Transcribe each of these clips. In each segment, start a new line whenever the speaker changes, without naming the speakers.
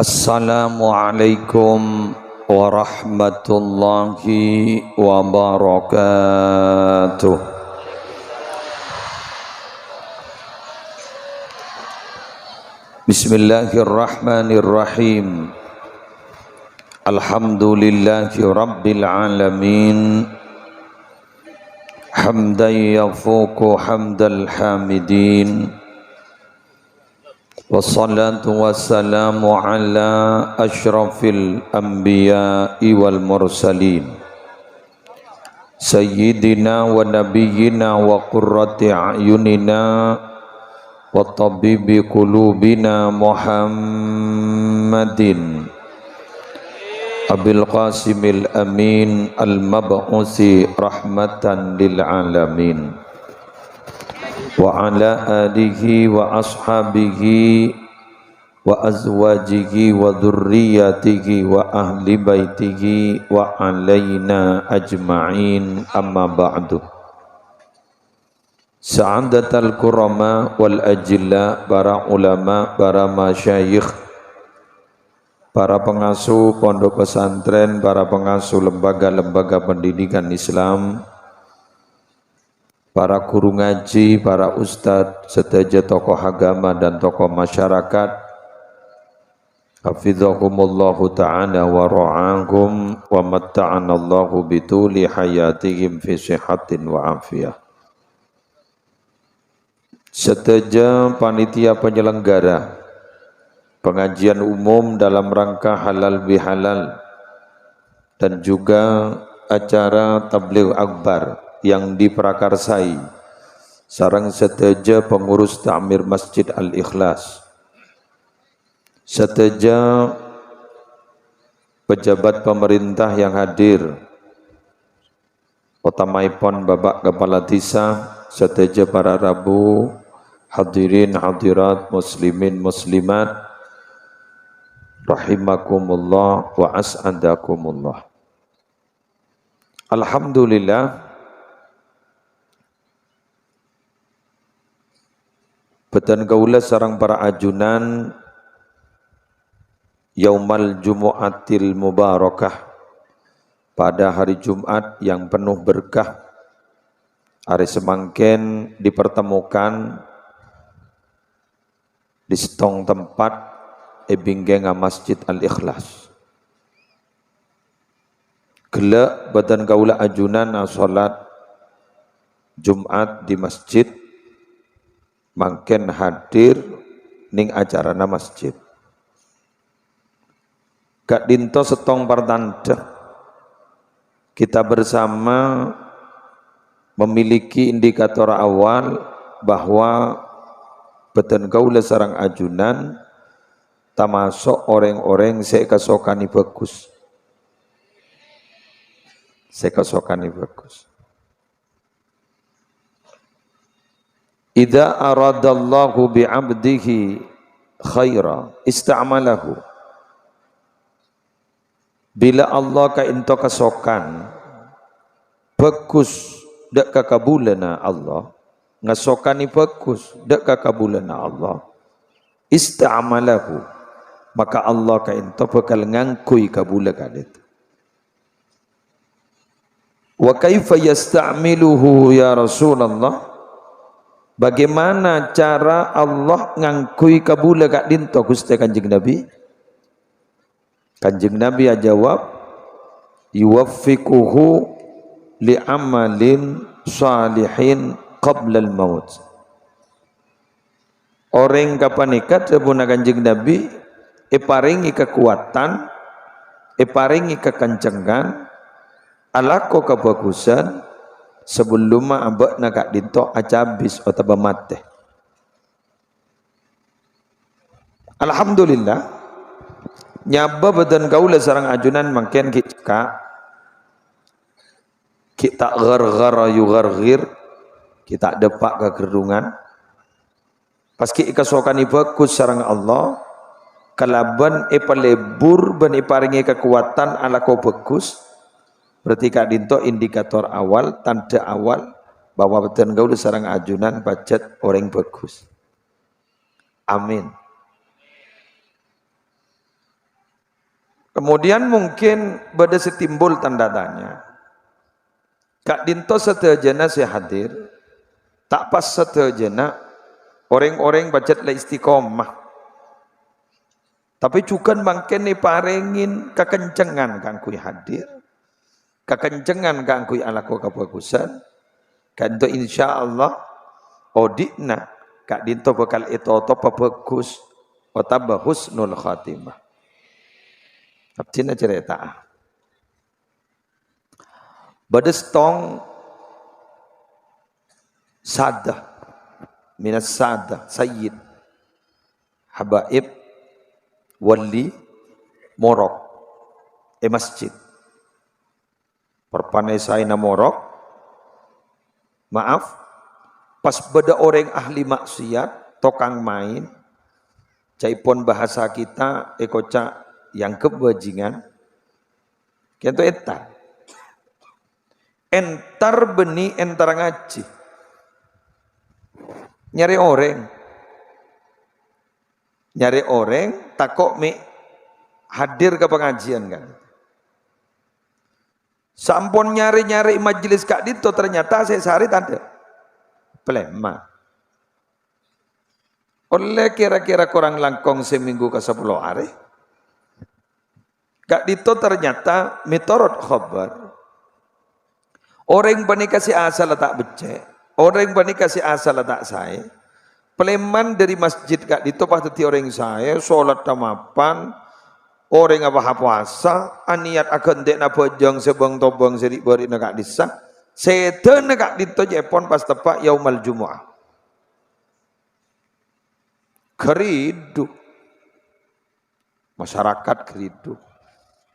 Assalamualaikum warahmatullahi wabarakatuh. Bismillahirrahmanirrahim. Alhamdulillahi rabbil alamin. Hamdan yafuqu hamdal hamidin. Wassalatu wassalamu ala ashrafil anbiya'i wal mursalin Sayyidina wa nabiyyina wa qurrati a'yunina wa tabibi qulubina Muhammadin Abil Qasimil Amin al-mab'usi rahmatan lil alamin wa ala alihi wa ashabihi wa azwajihi wa dhurriyyatihi wa ahli baitihi wa alaina ajma'in amma ba'du. Sa'adatal kurama wal ajilla, para ulama, para masyayikh, para pengasuh pondok pesantren, para pengasuh lembaga-lembaga pendidikan Islam, para guru ngaji, para ustadz, serta tokoh agama dan tokoh masyarakat, hafizahumullahu ta'ala wa ra'ahum wa matta'anallahu bituli hayatihim fi sihatin wa afiyah. Serta panitia penyelenggara pengajian umum dalam rangka halal bihalal dan juga acara tabligh akbar yang diprakarsai sareng seteja pengurus ta'mir Masjid Al-Ikhlas, seteja pejabat pemerintah yang hadir, utamaipun Bapak Kepala Desa, seteja para rabu, hadirin hadirat, muslimin muslimat, rahimakumullah wa as'adakumullah. Alhamdulillah, betan kaula sareng para ajunan Yaumal Jumu'atil Mubarakah, pada hari Jumat yang penuh berkah, hari semangken dipertemukan di setong tempat ebinggenga Masjid Al-Ikhlas. Gelak betan kaula ajunan salat Jumat di masjid, mangken hadir ning acarana masjid. Gak dinto setong pertanda kita bersama memiliki indikator awal bahwa beten kaula sareng ajunan termasuk orang-orang sekasokani bagus. Sekasokani bagus. Idza aradallahu bi'abdihi khaira ista'malahu. Bila Allah ka into kasokan bagus dak kakabulana Allah, ngasokani bagus dak kakabulana Allah, ista'malahu, maka Allah ka into bakal ngangkui kabula kadet. Wa kaifa yasta'miluhu ya Rasulullah? Bagaimana cara Allah ngangkui kabula kak dinto Gusti Kanjeng Nabi? Kanjeng Nabi jawab, yuwaffiquhu li amalin salihin qabla al-maut. Orang kapanikat sabuna Kanjeng Nabi paringi kekuatan, paringi kekencengan, alako kebagusan sebelum abak nak dinto acabis atau bemate. Alhamdulillah, nyaba badan kaula sarang ajunan mangken kita gargara yugargir, kita depak ke gerungan. Paski ikasokani bagus sarang Allah, kalaban epalebur ben iparingi kekuatan ala ko bagus. Berarti kak dinto indikator awal, tanda awal bahwa betul gaul sarang ajunan budget orang bagus. Amin. Kemudian mungkin beda setimbul tanda tanya. Kak dinto setejana saya hadir, tak pas setejana orang-orang bacet la istiqomah. Tapi juga mungkin ni parengin kekencengan kang kui hadir, kekencengan kang kui alaku kebagusan. Kanto insyaallah odikna kak dinto bakal itu bagus, otaba husnul khatimah. Abcina cerita. Badas tong sadah minas sadah sayyid habaib wali morok masjid perpanai saina morok maaf pas beda orang ahli maksiat tokang main caipon bahasa kita ekoca yang kebajingan kento entar beni entar ngaji nyari orang takok mi hadir ke pengajian kan sampun nyari majelis kak dito ternyata saya sehari tanda plema oleh kira-kira kurang langkong seminggu ke 10 hari kak dito ternyata mitorot khabar orang bani kasih asal tak becek orang bani kasih asal tak saya Peleman dari masjid kak dito pasti orang saya sholat tamapan orang apa puasa aniat akan dek na bojong sebang tobong sedik beri nak disa setan kak dito jepon pas tepak yaumal jumu'ah keridu masyarakat keridu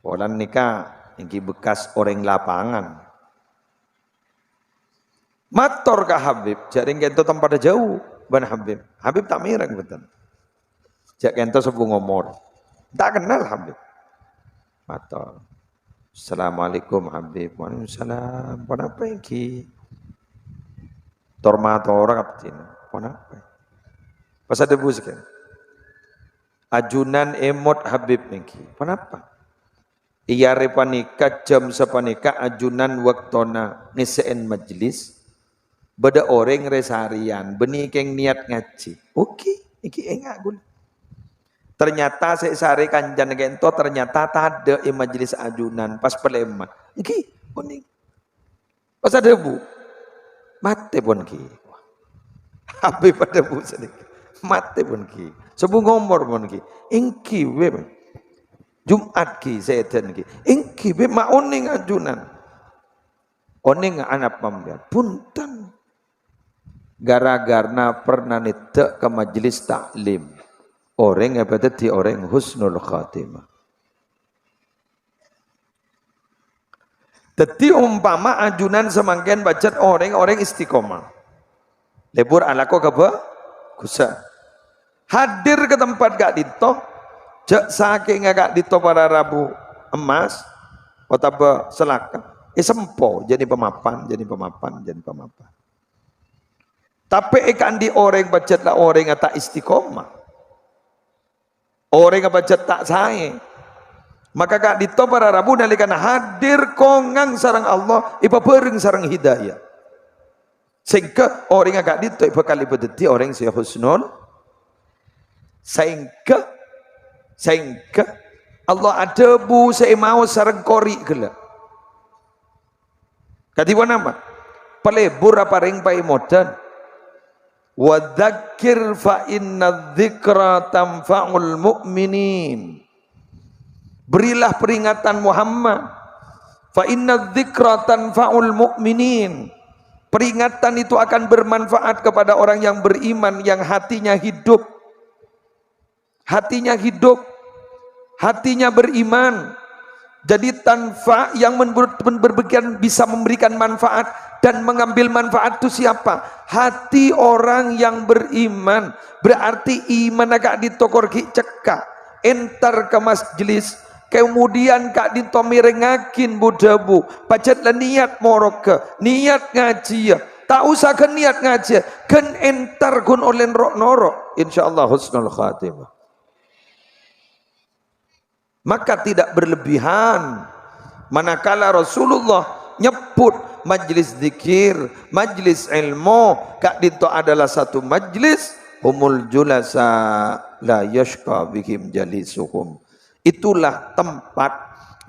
orang nikah yang bekas orang lapangan mator kak Habib jaring kento tempat jauh ban Habib tak mireng betul jak kento sebuah ngomor tak kenal Habib mator Assalamualaikum Habib waalaikumsalam apa iki tormator kapten apa pas ada buskan ajunan emot Habib iki apa iya repanika jam sepanika ajunan waktona ngiseen majlis beda orang resarian benih keng niat ngaji oke iki enggak gul ternyata saya sari kanjan gento ternyata ada majelis ajunan pas peleman iki kuning pas ada bu mate pun ki habis pada bu sedikit mate pun ki sebu ngomor pun ki ingki we Jumat ki setan ki ingki we ma oning ajunan oning anak pambian punten gara-gara pernah nita ke majelis taklim orang apa tadi orang husnul khatimah tadi umpama ajunan semangkin bacet orang istiqomah lebur alako kaba kusa hadir ke tempat gak dito jak saking gak dito para Rabu emas otaba selaka sempo jadi pemapan tapi ikan di orang bacet lah orang tak istiqomah orang bacet tak sae maka kak dito para Rabu nalikan hadir kongang sarang Allah ipa bering sarang hidayah sehingga orang kak dito ipa kali bedeti orang si husnul sehingga Allah ada bu saya mau sarang kori gila katiwa nama pelebur apa ring pai modern wa dzakir fa inna dzikra tanfa'ul mu'minin berilah peringatan Muhammad fa inna dzikra tanfa'ul mu'minin peringatan itu akan bermanfaat kepada orang yang beriman yang hatinya hidup hatinya beriman jadi tanfa yang berbagian bisa memberikan manfaat dan mengambil manfaat itu siapa? Hati orang yang beriman. Berarti iman agak ditokor ki cekak. Entar ke masjlis. Kemudian kak ditomirengakin budabu. Pacatlah niat moroke. Niat ngaji ya. Tak usah ke niat ngaji. Kan entar kun olen rok norok. InsyaAllah husnul khatimah. Maka tidak berlebihan. Manakala Rasulullah nyebut majlis zikir, majlis ilmu, kak dito adalah satu majlis humul julasa la yashqa bihim jalisuhum. Itulah tempat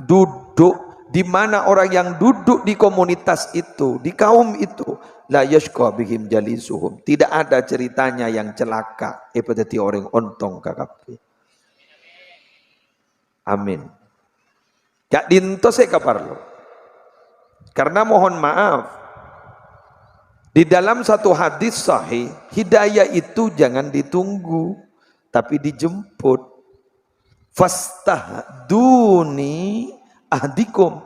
duduk di mana orang yang duduk di komunitas itu, di kaum itu, la yashqa bihim jalisuhum. Tidak ada ceritanya yang celaka. Seperti orang ontong kakapi. Amin. Kak dinto saya kaparlo. Karena mohon maaf, di dalam satu hadis sahih, hidayah itu jangan ditunggu, tapi dijemput. Fastahduni ahdikum.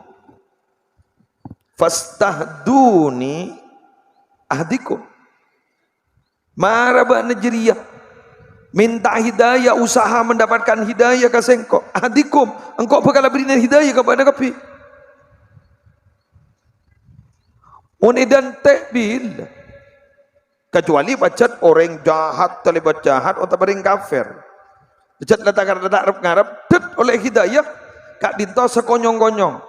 Fastahduni ahdikum. Maraba najriyah. Minta hidayah, usaha mendapatkan hidayah ke sengkok. Ahdikum, engkau bakal berikan hidayah kepada kapi. Unidan tekbil. Kecuali bacat orang jahat, terlibat jahat, atau bering kafir. Bacat letak ngarep, det oleh hidayah, kak dinto sekonyong-konyong,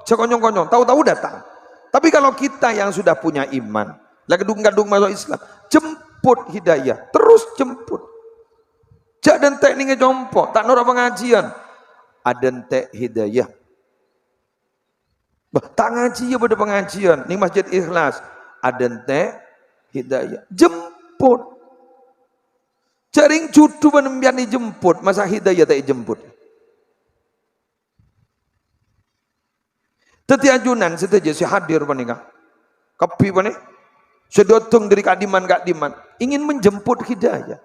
sekonyong-konyong, tahu-tahu datang. Tapi kalau kita yang sudah punya iman, lagi gadung masuk Islam, jemput hidayah, terus jemput. Jak dan tek ni ngejompo, tak norak pengajian. Ada tek hidayah. Bah, tak ngaji ya pada pengajian. Ni masjid ikhlas. Ada tek hidayah. Jemput. Jaring cutu penembian dijemput. Masa hidayah tak dijemput. Teti ajunan setuju si hadir panika. Kapi panik. Sedotong dari kadiman. Ingin menjemput hidayah.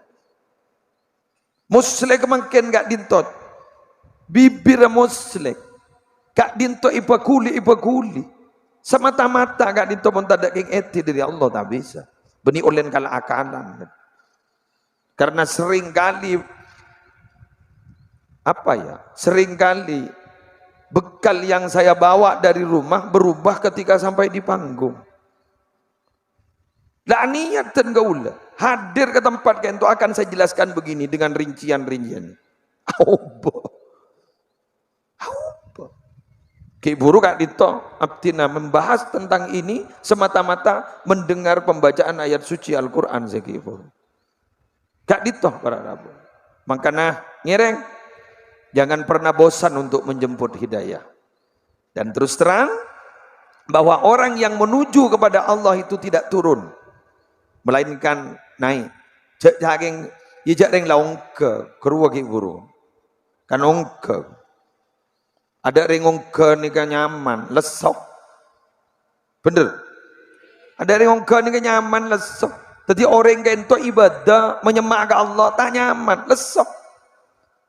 Muslek makin gak dintot. Bibir muslek. Gak dintot ipa kuli. Semata-mata gak dintot pun tak ada king eti dari Allah tak bisa. Beni ulen kala akalan. Karena seringkali seringkali bekal yang saya bawa dari rumah berubah ketika sampai di panggung. Lah niat dan gaula hadir ke tempat itu akan saya jelaskan begini dengan rincian-rincian. Apa? Ki buru kak dito abdina membahas tentang ini semata-mata mendengar pembacaan ayat suci Al-Qur'an seki buru. Kak dito para rabu. Makanya ngireng jangan pernah bosan untuk menjemput hidayah. Dan terus terang bahwa orang yang menuju kepada Allah itu tidak turun, melainkan naik. Jaging ijak ring laung ke keruwa ki buru. Kan ongke. Ada ring ongke ni kan nyaman, lesok. Bener. Ada ring ongke ni kan nyaman, lesok. Jadi orang yang itu ibadah menyemak ke Allah tak nyaman, lesok.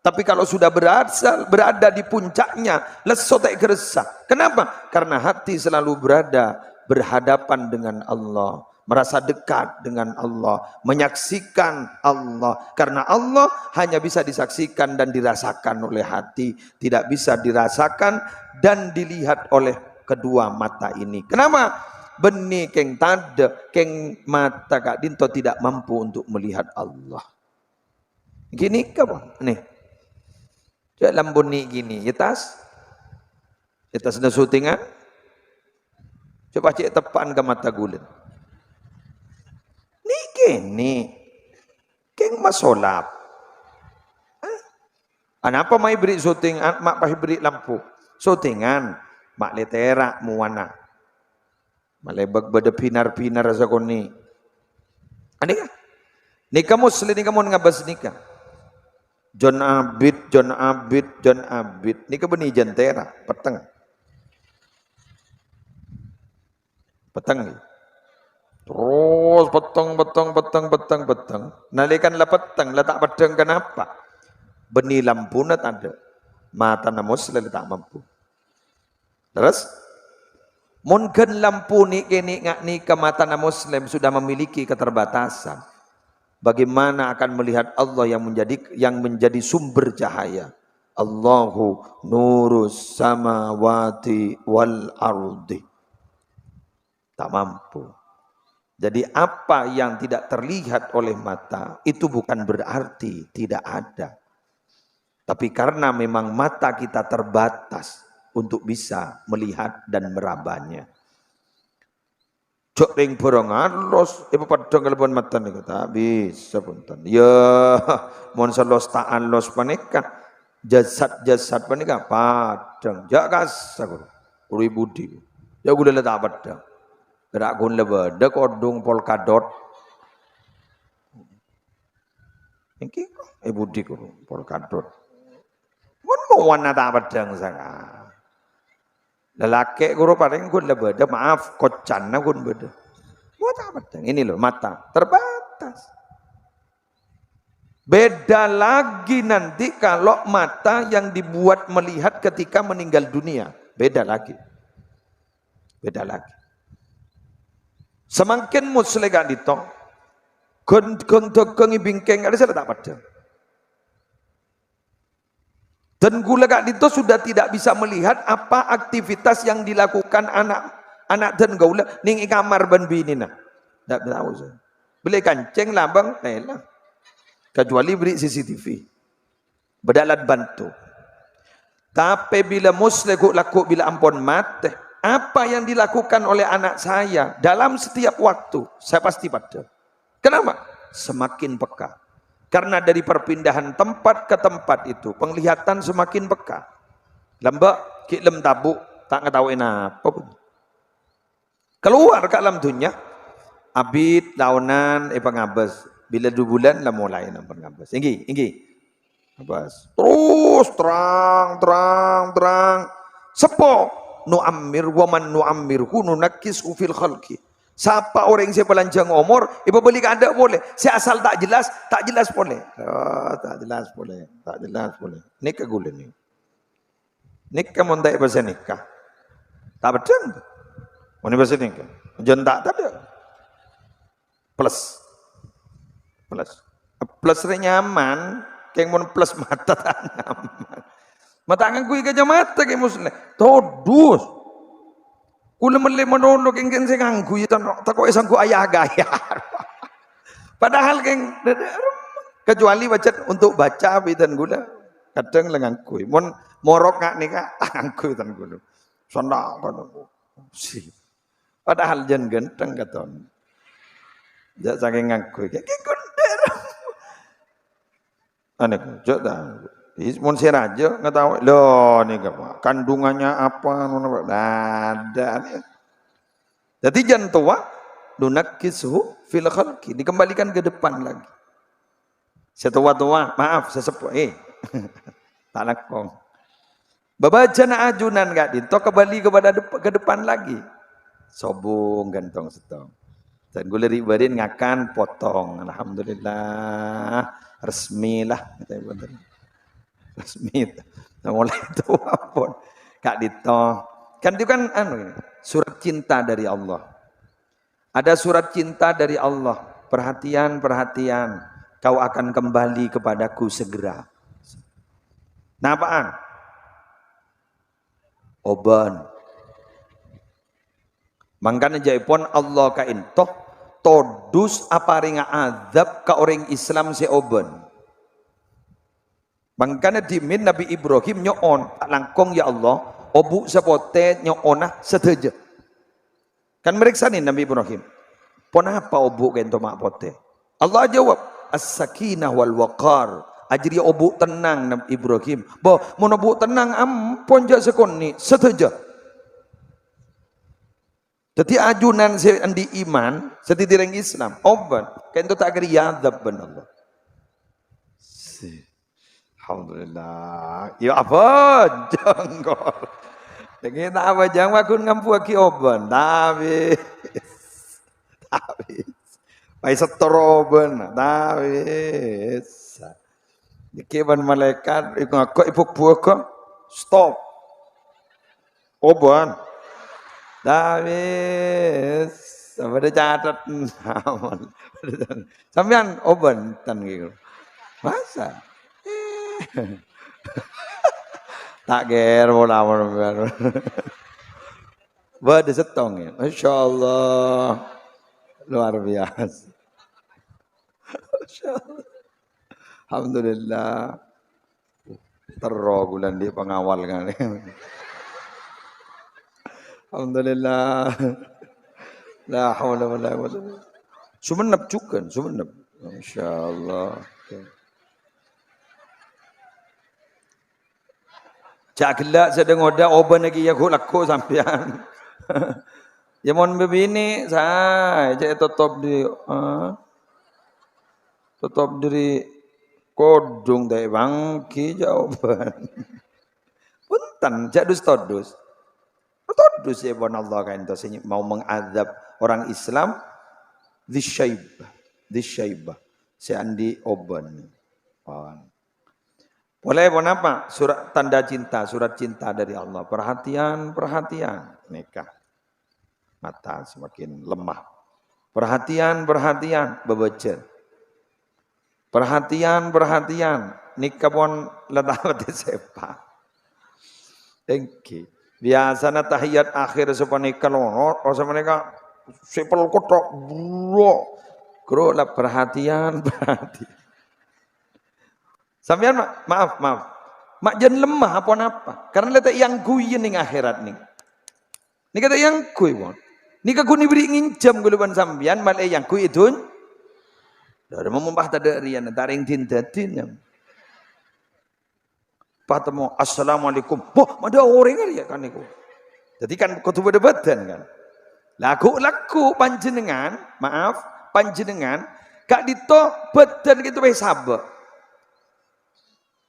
Tapi kalau sudah berada di puncaknya, lesok tak geresah. Kenapa? Karena hati selalu berhadapan dengan Allah. Merasa dekat dengan Allah, menyaksikan Allah. Karena Allah hanya bisa disaksikan dan dirasakan oleh hati, tidak bisa dirasakan dan dilihat oleh kedua mata ini. Kenapa? Beni keng tanda, keng mata kak dinto tidak mampu untuk melihat Allah. Gini ke bang? Nih, dalam bunyi gini, yetas sudah syutingan. Coba cek tepan ke mata gulen. Ini keng masolap. Kenapa mai beri syuting, mak pasti beri lampu. Syutingan, mak letera muana. Malebag bada pinar-pinar sa koni. Ani ka? Nika muslim ni kamu ngabas nika. John Abid. Nika beni jantera, peteng. Terus peteng. Nalikan lah peteng, letak peteng kenapa? Beni lampu na ada. Mata na muslim tak mampu. Terus? Mungkin lampu ni kini ke mata na muslim sudah memiliki keterbatasan. Bagaimana akan melihat Allah yang menjadi sumber cahaya? Allahu nurus samawati wal ardi. Tak mampu. Jadi apa yang tidak terlihat oleh mata itu bukan berarti tidak ada. Tapi karena memang mata kita terbatas untuk bisa melihat dan merabanya. Cok ring borongan los, ibu padang kalebon mata nih kata bisa punten. Ya, mon selos taan los panika jasad panika padang. Jagas aku. Uri budi. Ya gula letak padang. Gerak gun lebeda kodong polkadot. Iki budi ku polkadot. Mon mau warna tak padang sanga. Lelaki guru paling gun lebeda maaf kocan gun beda. Mata padang ini loh mata terbatas. Beda lagi nanti kalau mata yang dibuat melihat ketika meninggal dunia. Beda lagi. Beda lagi. Semakin muslim gak ditong. Geng bingkeng ada saya tak padang. Dan gula gak itu sudah tidak bisa melihat apa aktivitas yang dilakukan anak dan gaula ning kamar ban binina. Tak tahu saya. Beli kancing lambang, lah. Kecuali beri CCTV. Berdalat bantu. Tapi bila muslim laku bila ampun mati, apa yang dilakukan oleh anak saya dalam setiap waktu, saya pasti pada. Kenapa? Semakin peka. Karena dari perpindahan tempat ke tempat itu, penglihatan semakin peka. Lambak, kiklem tabuk, tak ngetahuin apa pun. Keluar ke alam dunia, abid, daunan, pengabas. Bila 2 bulan, lah mulai nampak ngabas. Inggi. Ngabas. Terus, terang. Sepo, nu'ammir, waman nu'ammirhu, nunakishu fil khalqi. Siapa orang yang saya pelanjang umur, ibu beli kada boleh. Saya asal tak jelas boleh. Oh, tak jelas boleh. Nikah gula ni. Nikah mondai bahasa nikah. Tak betul. Mana bahasa nikah? Jangan tak ada. Plus nyaman, kayak mon plus mata tak nyaman. Mata nganggu ika mata kayak muslim. Todus. Kula mele menono kengken sing nganggu ya tak kok isang ku ayah gaya. Padahal keng kecuali baca untuk baca bidan gula kadang lengangku. Mon morok ngak nika ngangku tan gula. Sonak kono. Si. Padahal jen genteng katon. Jak saking ngangku. Ki kunder. Ane jok ta. Mon si raja nggak tahu loh nih kandungannya apa ada jadi jangan tua dunakishu fil khalqi dikembalikan ke depan lagi setua maaf sesepuh tak lakong babajana ajunan gak dito kembali ke depan lagi sobung gantong setong dan gue lari barin ngakan potong alhamdulillah resmi lah resmi mulai itu apa kak dito kan itu kan surat cinta dari Allah ada surat cinta dari Allah perhatian kau akan kembali kepadaku segera nah apaan oban mangkana jaipon Allah ka intoh todus apa ringa azab ka orang Islam si oban Mangkana dimin Nabi Ibrahim nyoon tak langkong ya Allah obu sapote nyoonah seteja kan meriksa nih Nabi Ibrahim pon apa obu kento mak pote Allah jawab as-sakinah wal waqar ajri obu tenang Nabi Ibrahim bo mun obu tenang ampun ja sekonni seteja jadi ajunan si andi iman setitireng Islam oban kento tak keri yadab ben Allah Alhamdulillah. Ya apa? Janggol. Yang kita apa jangan wakun ngampu aki oban. Tapi. Pai setoroban. Tapi. Dikiban malaikat. Iku ngakak ipuk buaka. Stop. Oban. Tapi. Pada catat. Sampean oban. Tan gitu. Masa? Tak ger bola bola. Bade setong ya. Masyaallah. Luar biasa. Masyaallah. Alhamdulillah. Tero bulan dia pengawal kan. Alhamdulillah. La haula wala quwwata. Sumenep juga, sumenep. Masyaallah. Cak gelak sedang oda oban lagi ya laku sampean. Ya mon begini saya cak tutup di tutup diri kodung dai bangki jawaban. Punten cak dus todus. Todus ya bon Allah kan to mau mengadab orang Islam disyaibah. Si andi oban. Boleh pun apa? Surat tanda cinta, surat cinta dari Allah. Perhatian, nikah. Mata semakin lemah. Perhatian, bebecer. Perhatian, nikah pun letak sepa. Thank you. Biasanya tahiyat akhir sepanika lono, kalau sepanika sepel kotok, bro. Kro lah perhatian. Sampean maaf. Mak jangan lemah apa. Karena letak yang kuyin ning akhirat nih. Ni kata yang kuy pun. Ni ka kuni beri nginjam guluban sampean mal yang kuy itu. Dari memumpah tada rian taring tindatin. Patemo assalamualaikum. Wah, ada orang ya kan niku. Jadi kan kutu berdebatan kan. Laku panjenengan, panjenengan kak dito badan gitu bae sabek.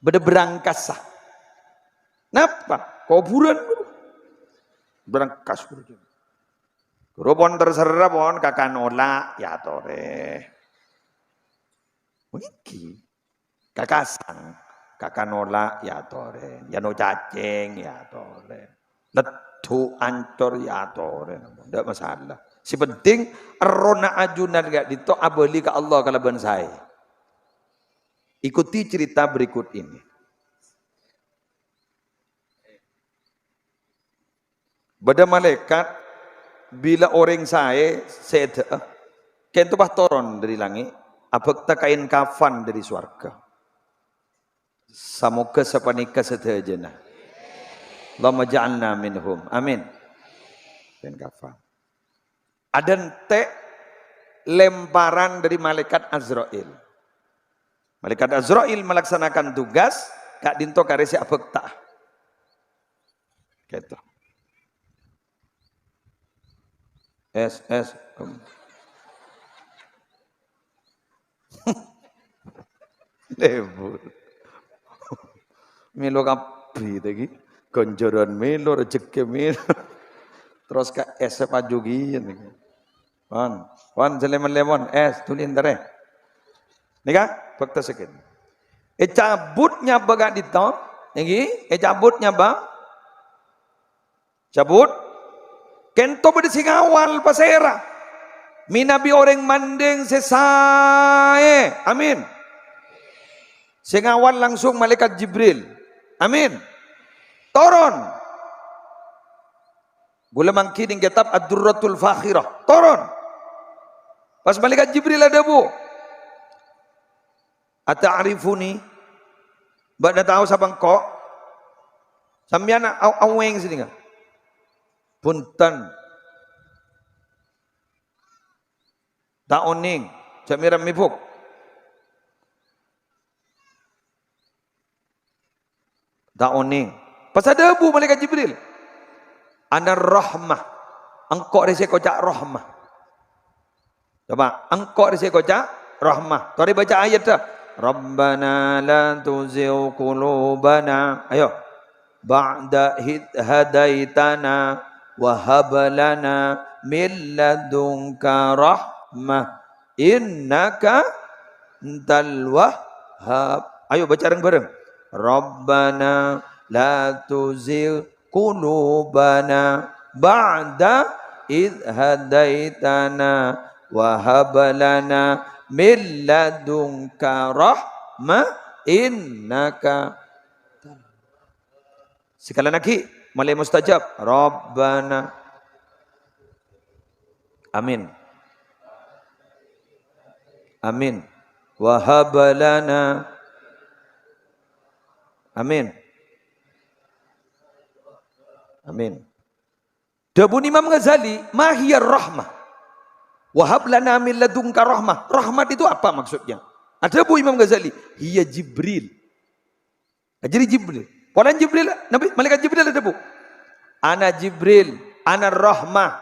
Beda berangkas sah. Napa? Kuburan berangkas. Kurupon terserah pon kakak nolak ya tore. Begini. kakak nolak ya tore. Ya no cacing ya tore. Letu ancor ya tore. Tidak masalah. Si penting rona ajunan gak dito abeli ke Allah kalaban saya. Ikuti cerita berikut ini. Bada malaikat bila orang saya kentu bah toron dari langit, abekta kain kafan dari swarga. Samoga sapanika sedajana. Allahumma ja'alna minhum. Amin. Kain kafan. Ada ente lemparan dari malaikat Azrail. Malaikat Azrail melaksanakan tugas kak dinto karesi abekta. Gitu. Es. Lebur. Milo kabri tadi. Konjoran milo, rezeki milo. Terus kak es pajugi. Wan lemon es tulin dare. Nika fakta sakit. Cabutnya bagak dito. Niki, cabutnya bang. Cabut. Kento berde singawal pasera. Minabi orang mandeng sesae. Amin. Singawal langsung malaikat Jibril. Amin. Toron. Gula mangkining kitab Ad-Durratul Fakhirah. Toron. Pas malaikat Jibril ada bu. Ata'arifuni. Bada tahu sabang kok. Sambiana aweng sini enggak? Punten. Taoning. Jamiram mibuk. Taoning. Pas ada bu malaikat Jibril. Ana rahmah. Engkau resiko cak rahmah. Coba. Engkau resiko cak rahmah. Tadi baca ayat dah. Rabbana la tuzigh qulubana. Ayo. Ba'da hadaitana wa hab lana min ladunka rahmah innaka antal wahhab. Ayo baca bareng-bareng. Rabbana la tuzigh qulubana ba'da hadaitana wa hab lana min ladunka rahmah innaka. Sekali lagi malai mustajab. Rabbana. Amin. Amin. Wa hab lana Amin. Amin. Dabun Imam Ghazali, mahiyar rahmah. Wahab lana min ladunka rahmah. Rahmat itu apa maksudnya? Ada Bu Imam Ghazali, hiya Jibril. Jadi Jibril. Orang Jibril, Nabi malaikat Jibril ada Bu. Ana Jibril, ana rahmah.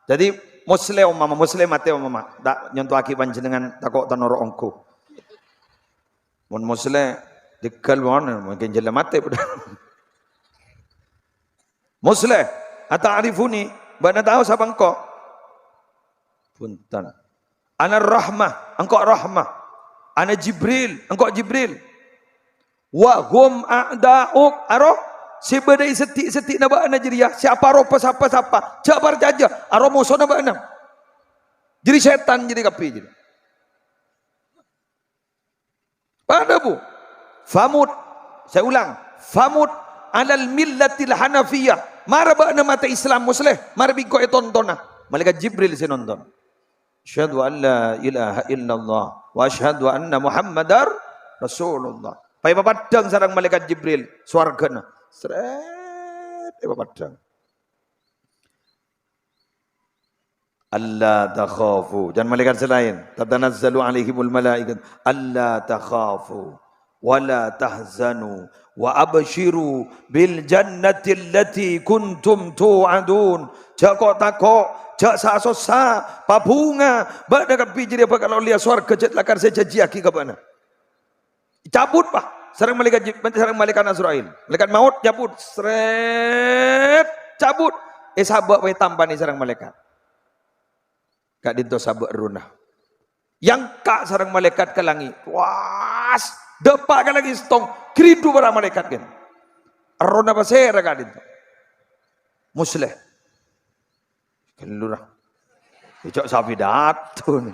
Jadi muslim mama, muslim mate mama. Tak nyentuh aki panjenengan takok tanoro ongko. Mun muslim dikal mana mungkin jela mate pada. Muslim, ata'rifuni, bana tahu siapa engkau? Punten. Ana rahmah, engkau rahmah. Ana Jibril, engkau Jibril. Wa hum a'da'uk, aroh sebedai setik-setik naba ana jeriah. Siapa roh siapa. Jabar jaja, aroh musuh naba ana. Jadi setan jadi kapi jadi. Pada Bu. Famud, saya ulang. Famud alal millatil hanafiyah. Mara ba na mata Islam muslim. Mara bingko itontona. Malaikat Jibril si nonton. Asyhadu an la ilaha illallah wa asyhadu anna Muhammadar Rasulullah. Pai papadang sarang malaikat Jibril swargana. Sret papadang. Allah takhafu. Dan malaikat selain. Tatanazzalu alaihimul malaikat. Allah takhafu. Wala tahzanu. Wa abshiru bil jannati allati kuntum tu'adun. Jakok takok. Jak sa pabunga. Bak dekat pijiri apa kalau lihat swarga jet lakar saya janji aki ke mana. Cabut pak. Sarang malaikat Azrail. Malaikat maut cabut. Sret. Cabut. Sabak we tambah ni sarang malaikat. Kak dinto sabak runah. Yang kak sarang malaikat ke langit. Was. Depak ke lagi stong. Kerindu para malaikat kan. Arona pasera kak dinto. Musleh. Kelurah. Icok sapi datun.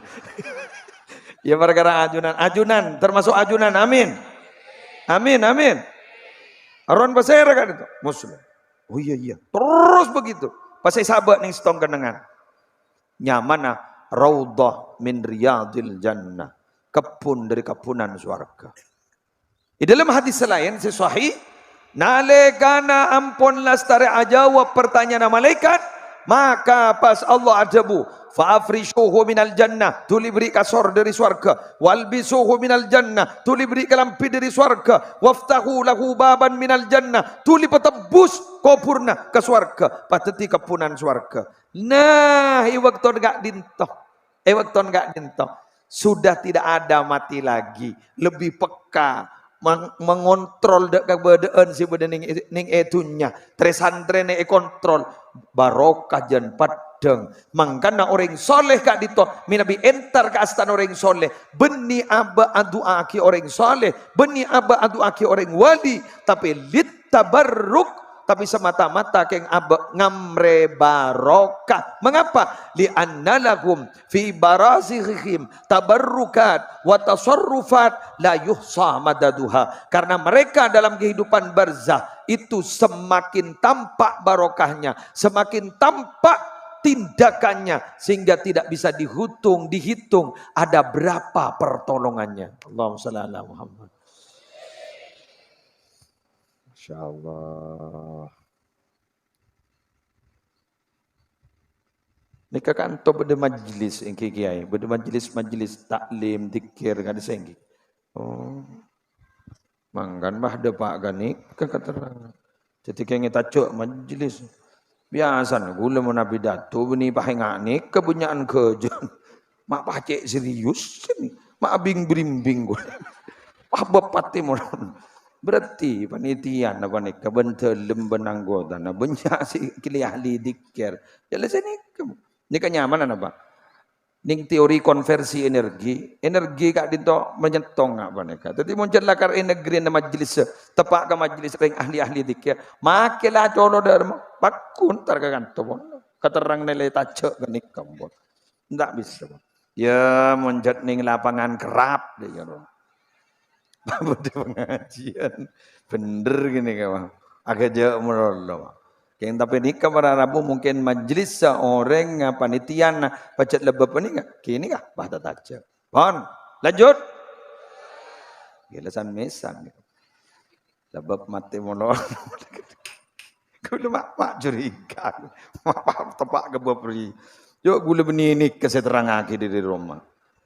Ya perkara ajunan termasuk ajunan. Amin. Amin. Aron pasera kan itu. Muslim. Oh iya. Terus begitu. Pasai sahabat ning stong kenangan. Nyamana raudhah min riyadil jannah. Kebun dari kebunan surga. Di dalam hadis lain sahih, nalekana ampun lastare ajawab pertanyaan malaikat. Maka pas Allah adabu fa'afrishuhu minal jannah, tuli beri kasor dari surga, walbisuhu minal jannah, tuli beri kelampi dari surga, waftahu lahu baban minal jannah, tuli petebus kuburna ke surga, pateti kepunan surga. Nah, waktu enggak dintoh, sudah tidak ada mati lagi, lebih peka mengontrol keberadaan si badan ning etunya tresantren kontrol barokah jan padang mangkana orang soleh kak dito minabi entar ke astana orang soleh beni aba adu aki orang soleh beni aba adu aki orang wali tapi lit tabarruk tapi semata-mata keng aba ngamre barokah. Mengapa? Li'anna lahum fi barazihim tabarrukat wa tasarrufat la yuhsa madaduha. Karena mereka dalam kehidupan barzah itu semakin tampak barokahnya, semakin tampak tindakannya sehingga tidak bisa dihitung ada berapa pertolongannya. Allahumma shalli ala Muhammad. InsyaAllah. Nika kanto pada majlis yang kiai, pada majlis taklim, dikir, kan sengki. Oh, manggan bah ada pak ganik keterangan. Jadi kayak tajuk majlis biasa nih, gula menabi datu beni pahenganik kebunyaan kejan. Mak pacek serius sini, mak bimbing gue. Wah bapak timur. Berarti panitian apa nih kebentelem benanggota na banyak si kili ahli dikir. Jelas ini kan nyaman apa? Ning teori konversi energi kak dito menyentong apa nih? Jadi muncul lakar negeri na majlis tepak ke majlis ring ahli dikir. Makelah colo dharma pakun tarkakan topon keterang nilai tajak kenik kampun. Ndak bisa. Ya munjat ning lapangan kerap deh ya. Pada pengajian bener gini kawan agak jauh merolo yang tapi nikah para Rabu mungkin majlis seorang panitian pacet lebih pening kini kah bahasa tajam pon lanjut gelasan mesan Sebab mati mono. Gula mak curiga. Mak tepak ke bapri. Yo gula beninik ke saya terangake di rumah.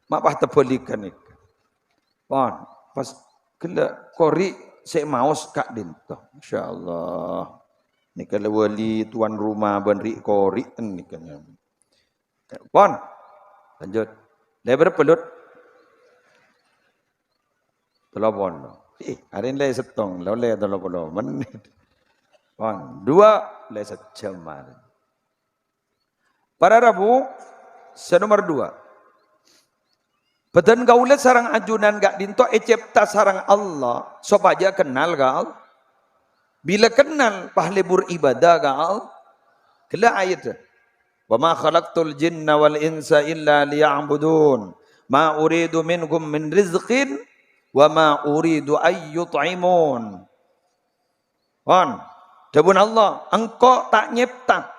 Mak pah tepelikan ik. Pon, pas kena kori saya maos kak dinto. Insyaallah. Ni kalau wali tuan rumah benri kori ni kan. Pon. Lanjut. Lebar pelut. Telepon. Hari ini setong, lalu telepon menit. Pon. 2 le sejam. Para Rabu, senomor 2. Bedan gaulet sarang ajunan gak dinto ecipta sarang Allah. Sopaja kenal gal. Bila kenal pahlebur ibadah gal. Kela ayat. Wa ma khalaqtul jinna wal insa illa liya'budun. Ma uridu minhum min rizqin wa ma uridu ayyut'imun. Pon. Debun Allah, engkau tak nyipta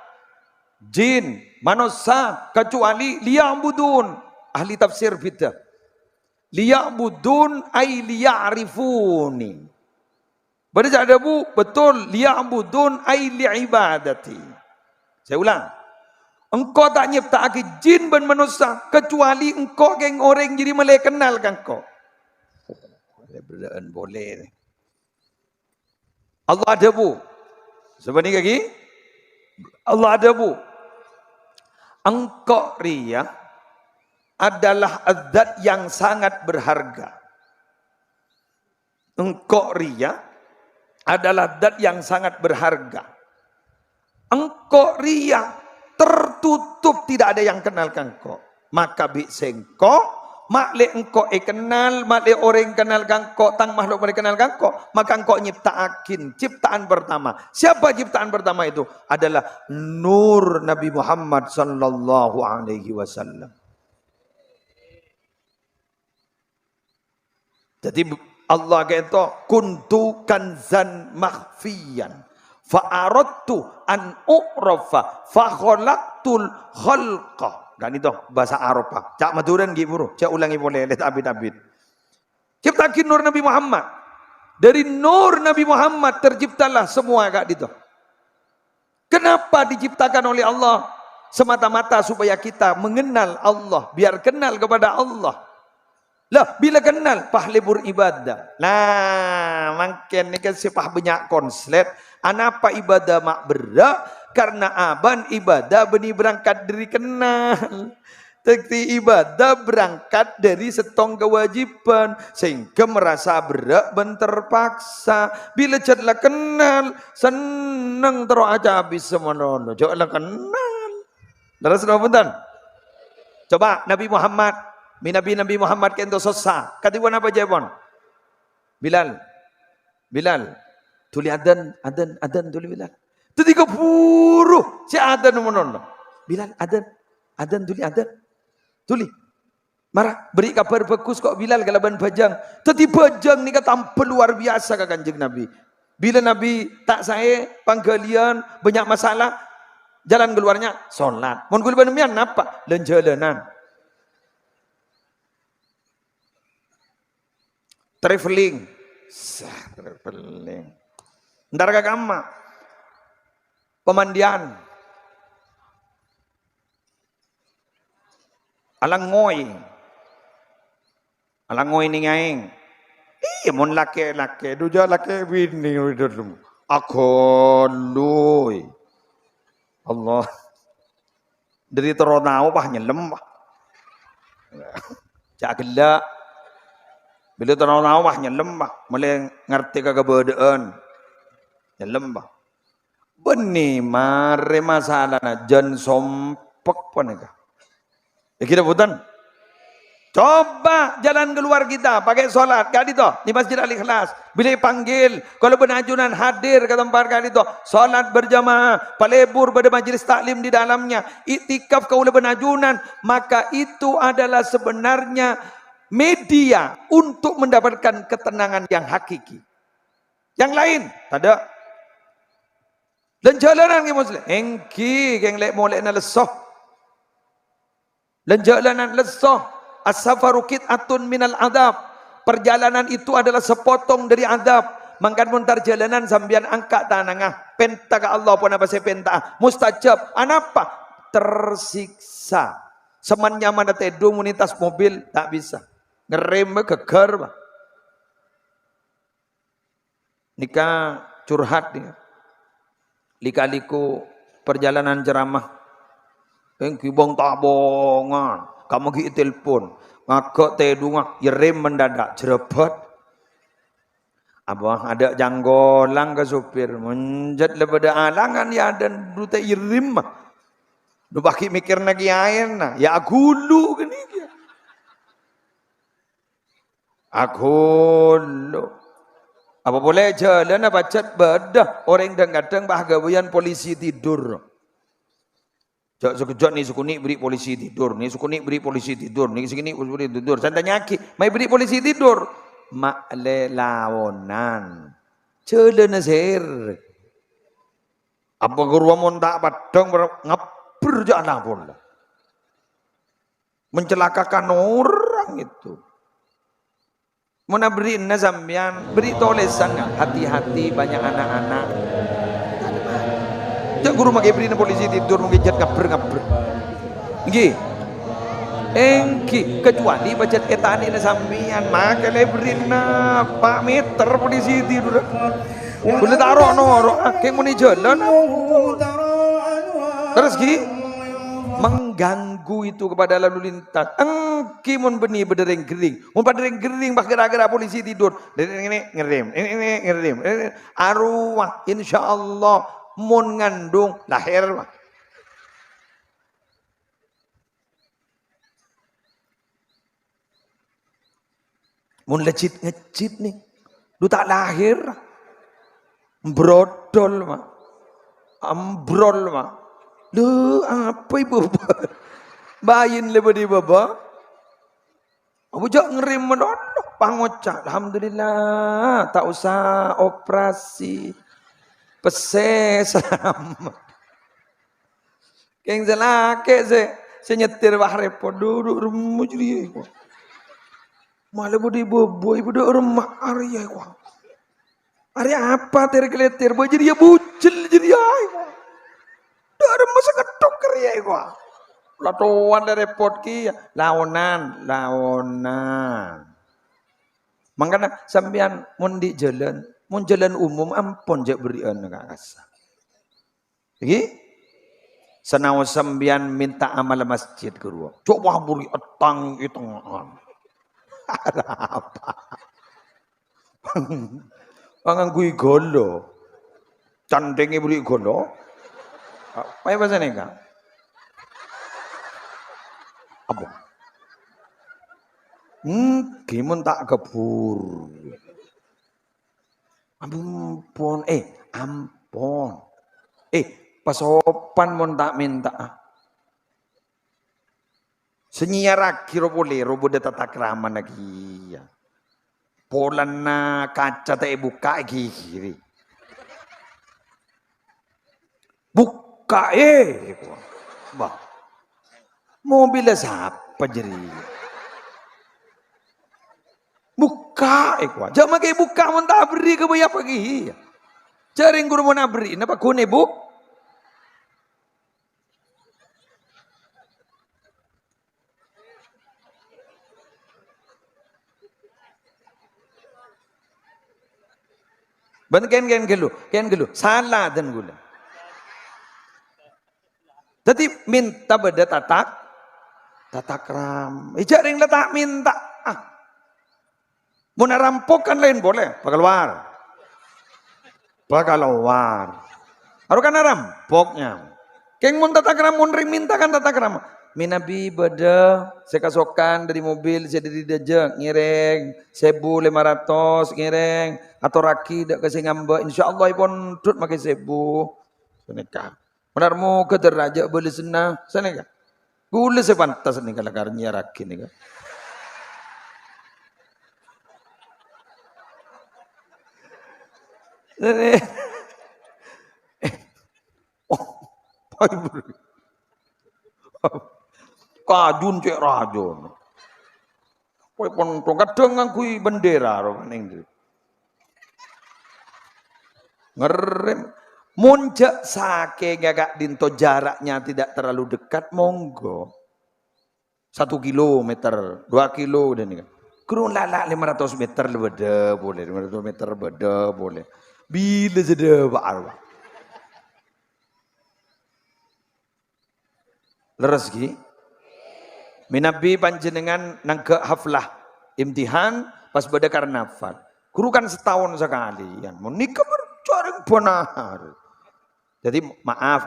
jin, manusia kecuali liya'budun. Ahli tafsir beda. Liya'budun ay liya'rifuni. Berarti ada bu, betul liya'budun ay li'ibadati. Saya ulang. Engkau tak nyipta jin dan manusia kecuali engkau geng orang jadi mulai kenal kan kau. Berdaan boleh. Allah ada bu. Sebenarnya lagi Allah ada bu. Engkau ria adalah zat yang sangat berharga. Engkau ria adalah zat yang sangat berharga. Engkau ria tertutup, tidak ada yang kenalkan kau. Maka bi sengko makle engkau kenal, makle orang kenal kangko, tang makhluk mereka kenal kangko, maka engkau nyiptaakin ciptaan pertama. Siapa ciptaan pertama itu? Adalah nur Nabi Muhammad sallallahu alaihi wasallam. Jadi Allah kata kuntu kanzan makhfiyan fa aradtu an u'rafa fa khalaqtul khalqa. Dan itu bahasa Arab. Cak Maduran nggih buru, cak ulangi boleh lihat abid-abid. Ciptakin nur Nabi Muhammad. Dari nur Nabi Muhammad terciptalah semua kak itu. Kenapa diciptakan oleh Allah? Semata-mata supaya kita mengenal Allah, biar kenal kepada Allah. Lah, bila kenal pahlebur ibadah. Nah, makin ni kan sepah banyak konslet. Anapa ibadah mak berak? Karena aban ibadah beni berangkat dari kenal. Tekti ibadah berangkat dari setong kewajiban. Sehingga merasa berak ben terpaksa. Bila jadilah kenal, senang terus aja habis semono. Coba kenal. Terus punten. Coba Nabi Muhammad, Nabi Muhammad kento sosa. Katiwan apa jawabon? Bilal. Tuli adan tuli Bilal. Ketika buruh si adan menolong. Bilal adan tuli. Marah beri kabar bagus kok Bilal kalaban bajang. Tadi bajang ni tampil luar biasa ke Kanjeng Nabi. Bila Nabi tak saya panggalian banyak masalah, jalan keluarnya solat. Mun kula banemian napa? Lenjalanan. Traveling. Ntar ke kamar. Pemandian. Alang ngoy ni ngaing. Iya mon lake duja lake bini dulu. Akoloy. Allah. Dari teronau pah nyelem pah. Cak gelak. Bila teronau pah nyelem pah. Mulai ngerti kegabadaan. Nyelem pah. Beni mare masalah na jan sompek panega. Ya kita bukan. Coba jalan keluar kita pakai sholat kali itu di Masjid Al Ikhlas. Bila panggil kalau benajunan hadir ke tempat kali itu sholat berjamaah, palebur pada majelis taklim di dalamnya, iktikaf kalau benajunan, maka itu adalah sebenarnya media untuk mendapatkan ketenangan yang hakiki. Yang lain ada. Dan jalanan ke muslim engki geng lek molek na lesoh. Dan jalanan lesoh as-safaru qit'atun minal adab. Perjalanan itu adalah sepotong dari adab. Mangkan muntar jalanan sambian angkat tanangah. Penta ke Allah pun apa saya penta. Mustajab. Anapa? Tersiksa. Seman nyaman tedung munitas mobil tak bisa. Ngerem geger. Nikah curhat dia. Lika-liku perjalanan ceramah. Engki bong tabongan. Kamu gi telepon. Ngagak tedungah. Yerem mendadak. Jerebet. Abah ada janggolang ke supir. Menjat lepada alangan ya dan dute yerim. Du baki mikir lagi air nah. Ya agulu ke ni. Agulu. Apa boleh jalan apa cat bedah. Orang kadang bahagawian polisi tidur. Jok sekejap ni suku ni beri polisi tidur. Ni suku ni beri polisi tidur. Ni suku ni beri tidur. Santai nyaki. Mai beri polisi tidur. Mak le lawonan. Jalan nasir. Apa guru mon tak padang ngapur jalan pun. Mencelakakan orang itu. Mana beri nazambian, beri tulisan hati-hati banyak anak-anak. Jak guru makai beri polisi tidur mengejat ngapur. Nggih. Engki kecuali baca etani nazambian maka le beri na Pak meter polisi tidur. Boleh taruh noro, kayak muni jalan. Terus ki mengganggu itu kepada lalu lintas. Engki mun beni bedereng gering. Mun bedereng gering bah gara-gara polisi tidur. Ini ngerem, ini ngerem. Arwah insyaallah mun ngandung lahir. Mun ngecit nih. Lu tak lahir. Brodol mah. Ambrol mah. Lu apa ibu? Bayin lebih di baba. Abu jak ngerim menodok pangocak. Alhamdulillah tak usah operasi. Pese selamat. Keng zelake se nyetir bah repot duduk rumah jadi. Malah budi bobo ibu dah rumah Arya kuah. Arya apa tergeletir boy jadi bucil jadi ay kuah. Dah rumah seketok kerja kuah. Latuan dari repot ki lawanan. Makanya sampean mun di jalan umum ampun jak berian enggak asa. Iki senawa sampean minta amal masjid ke ruang. Coba beri etang itangan. Ada apa? Pangan kui golo. Candenge beri golo. Apa bahasa ni kak? Apa? Gimun tak kebur. Ampun. Ampun. Pasopan mon tak minta. Senyiar kira boleh robo de tata krama lagi ya. Polana kaca tak buka kiri. Buka bah. Mobil siapa jadi? Buka jangan makai buka mon tak beri ke bayar pagi. Jaring guru mon beri napa kune buk? Ken gelu, salah dan gula. Jadi minta beda tatak ram. Jaring letak minta. Mau rampok kan lain boleh, keluar. Harus kan rampoknya. Keng mun tatak ram mun minta kan tatak ram. Minabi beda sekasokan dari mobil saya dari dejek ngireng 1.500 ngireng atau raki dak kasih ngamba insyaallah pun tut makai 1.000 seneka benarmu ke derajat boleh senang seneka gula sepantas ni kalau karnya raki ni kan Kajun cek rajon. Koi pontong kadang ngangkui bendera ro ning. Ngerem. Munjak sake gagak dinto jaraknya tidak terlalu dekat, monggo. 1 kilometer, 2 kilo dan ini. Kurun lala 500 meter beda boleh, 500 meter beda boleh. Bila sudah Pak Arwah. Leres ki. Minabi panjenengan nang ke haflah imtihan pas beda karnaval. Guru kan setahun sekali ya. Mau nikah bercoreng benar. Jadi maaf.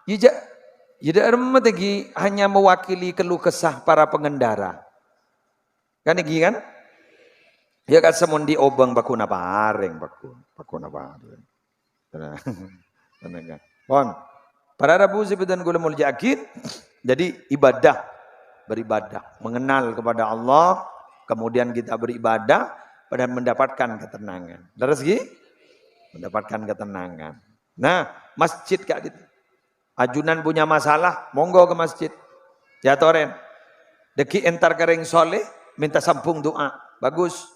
Yida ermet lagi hanya mewakili keluh kesah para pengendara. Kan iki kan? Ya kan semundi obang bakuna pareng bakuna pareng. Tenang. Pon. Para Rabu Zibidan Gula Muljakin. Jadi beribadah, mengenal kepada Allah, kemudian kita beribadah dan mendapatkan ketenangan. Leres ki? Mendapatkan ketenangan. Nah, masjid kak gitu. Ajunan punya masalah, monggo ke masjid. Ya toren. Deki entar kering soleh, minta sampung doa. Bagus.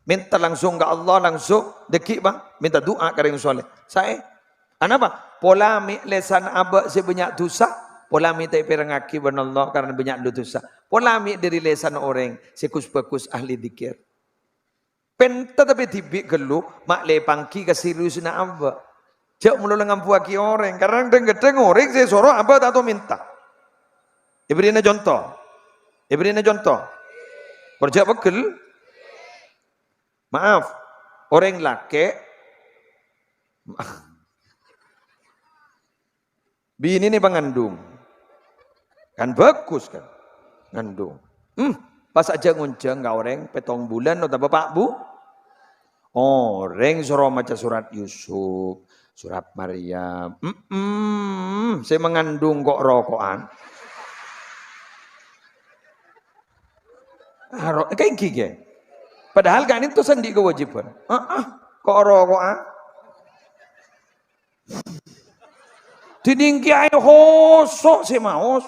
Minta langsung ke Allah, langsung. Deki bang, minta doa kering soleh. Saya, kenapa? Polamik lesan abak sebanyak dosa. Polamik tak perangaki benar Allah karena banyak dosa. Polamik dari lesan orang, sekus-pekus ahli dikir. Penta tapi tibik gelu, mak lepangki ke serius na abak. Jauh mula ngampuaki orang, karena gedeng orang saya suruh abak atau minta. Iberinya contoh. Berjak pegel. Maaf, orang laki bini ini pengandung. Kan bagus kan. Ngandung. Pas aja ngunceng gak orang 7 bulan atau bapak bu. Orang suruh maca surat Yusuf, surat Maryam. Saya mengandung kok rokokan. Kayak gini. Padahal kan itu sendi kewajiban. Kok rokokan? Didingki ayo hosok si maus.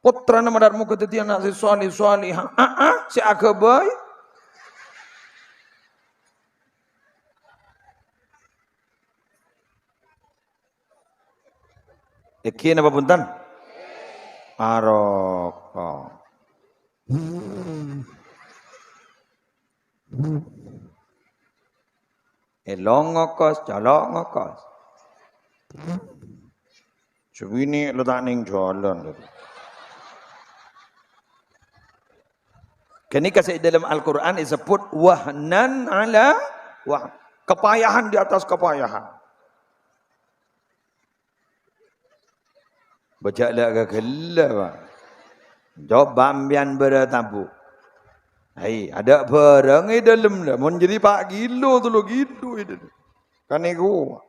Putra nama darmu ketetian si suali. Si agabai. Iki apa punten? Aroko. Elong ngokos, jalok ngokos. Segini letak ning jalan. Kini kasih dalam Al-Quran disebut wahnan ala wah. Kepayahan di atas kepayahan. Baca lah kegela pak. Jawab bambian beratabu. Hai ada barang di dalam dah. Mau jadi pak kilo tu lo gitu itu. Kan ego.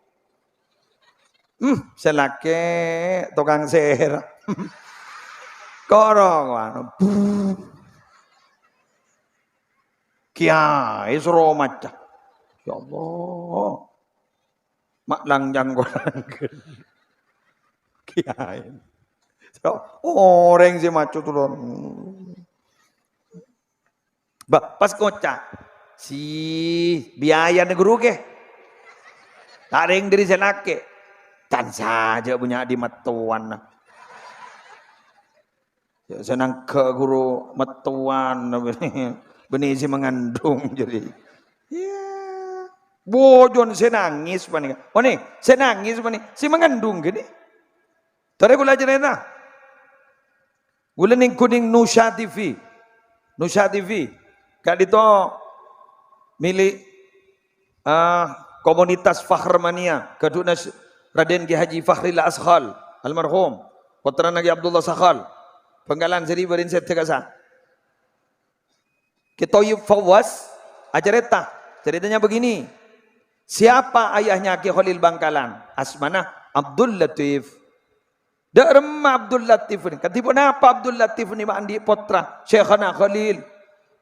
Selake tukang ser. Korong anu. Kiai suruh macam. Ya Allah. Mak langjang korang. Kiai. Orang si macu turun. Pas kocak. Si biaya negeri ke. Tak ada yang dari selake. Tan saja punya di metuan. Ya, senang ke guru metuan. Benih si mengandung jadi. Ya. Bojon saya nangis panik. Oh nih, saya nangis panik. Si mengandung gini. Tadi gula cerita. Gula ning kuning Nusa TV. Kak dito milik komunitas Fakhrmania. Kedua Raden Ki Haji Fakhril Askhal almarhum. Putra Nagi Abdullah Sakhal. Penggalan seri berin set tegasa. Kitoyub Fawaz ajareta. Ceritanya begini. Siapa ayahnya Ki Khalil Bangkalan? Asmana Abdul Latif. Darma Abdul Latif ni. Katipu napa Abdul Latif ni mandi putra Syekhana Khalil.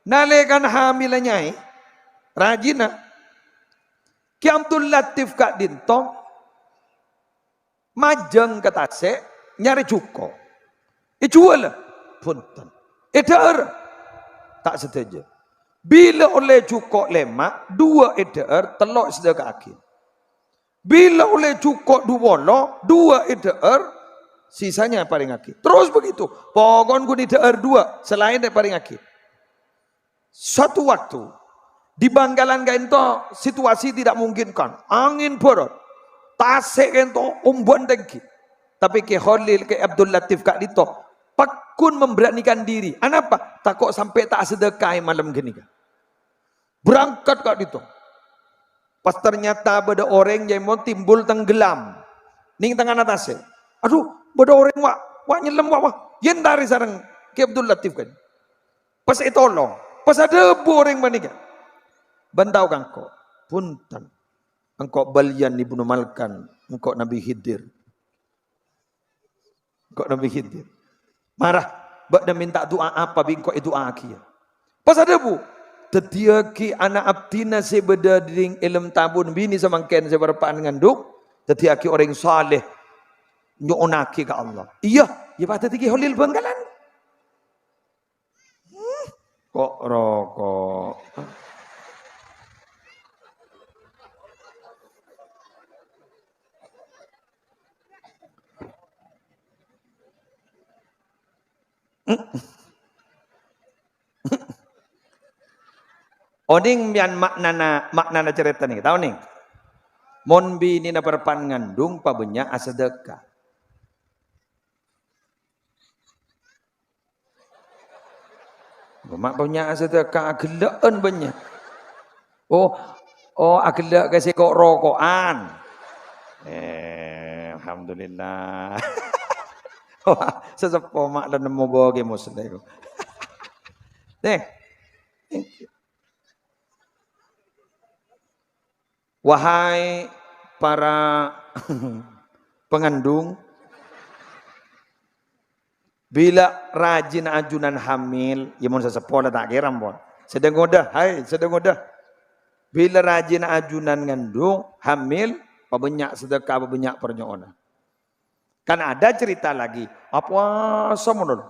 Nalekan hamilanya rajina. Ki Abdul Latif kak dintong majeng ketase nyari cuko. Jual punten. Dar tak setuju. Bila oleh cukup lemak, 2 EDR, telok sedekah akhir. Bila oleh cukup 2 bolok, 2 EDR, sisanya paling akhir. Terus begitu. Pokoknya guni EDR 2, selain dari paling akhir. Satu waktu, di Bangkalan kainto situasi tidak memungkinkan. Angin berat. Tasik kainto umbuan dengki. Tapi ke Khalil, ke Abdul Latif, Kak Dito, pakun memberanikan diri. Kenapa? Takut sampai tak sedekah malam gini. Berangkat Kak Dito. Pas ternyata ada orang yang mau timbul tenggelam. Ning tangan atasnya. Aduh, ada orang wak nyelam wak. Yen dari sarang ke Abdul Latif kan. Pas itu tolong. Pas ada orang manika. Bantau kangko. Punten. Engkau balian Ibnu Malkan. Engkau Nabi Khidir. Engkau Nabi Khidir. Marah. Bak dan minta doa apa bingkok itu akhir. Pas ada bu. Tetiaki anak abdina sebeda ding ilm tabun bini samangken seberapaan nganduk. Tetiaki orang saleh nyonaki ke Allah. Iya, ya pada tiki Khalil Bangkalan. Kok rokok? Oning mian maknana cerita nih, tahu nih? Mon bini na perpan ngandung pa banyak asedekah. Mak punya asedekah agelaan banyak. Oh agelak kasih kok rokokan. Alhamdulillah. Sesepuh mak dan nemu boge muslim. Nih. Wahai para pengandung, bila rajin ajunan hamil, ya mun sesepuh tak kira pun. Sedang ngodah, sedang ngodah. Bila rajin ajunan ngandung, hamil, pabanyak sedekah, pabanyak pernyoona. Kan ada cerita lagi, apuasa menurut.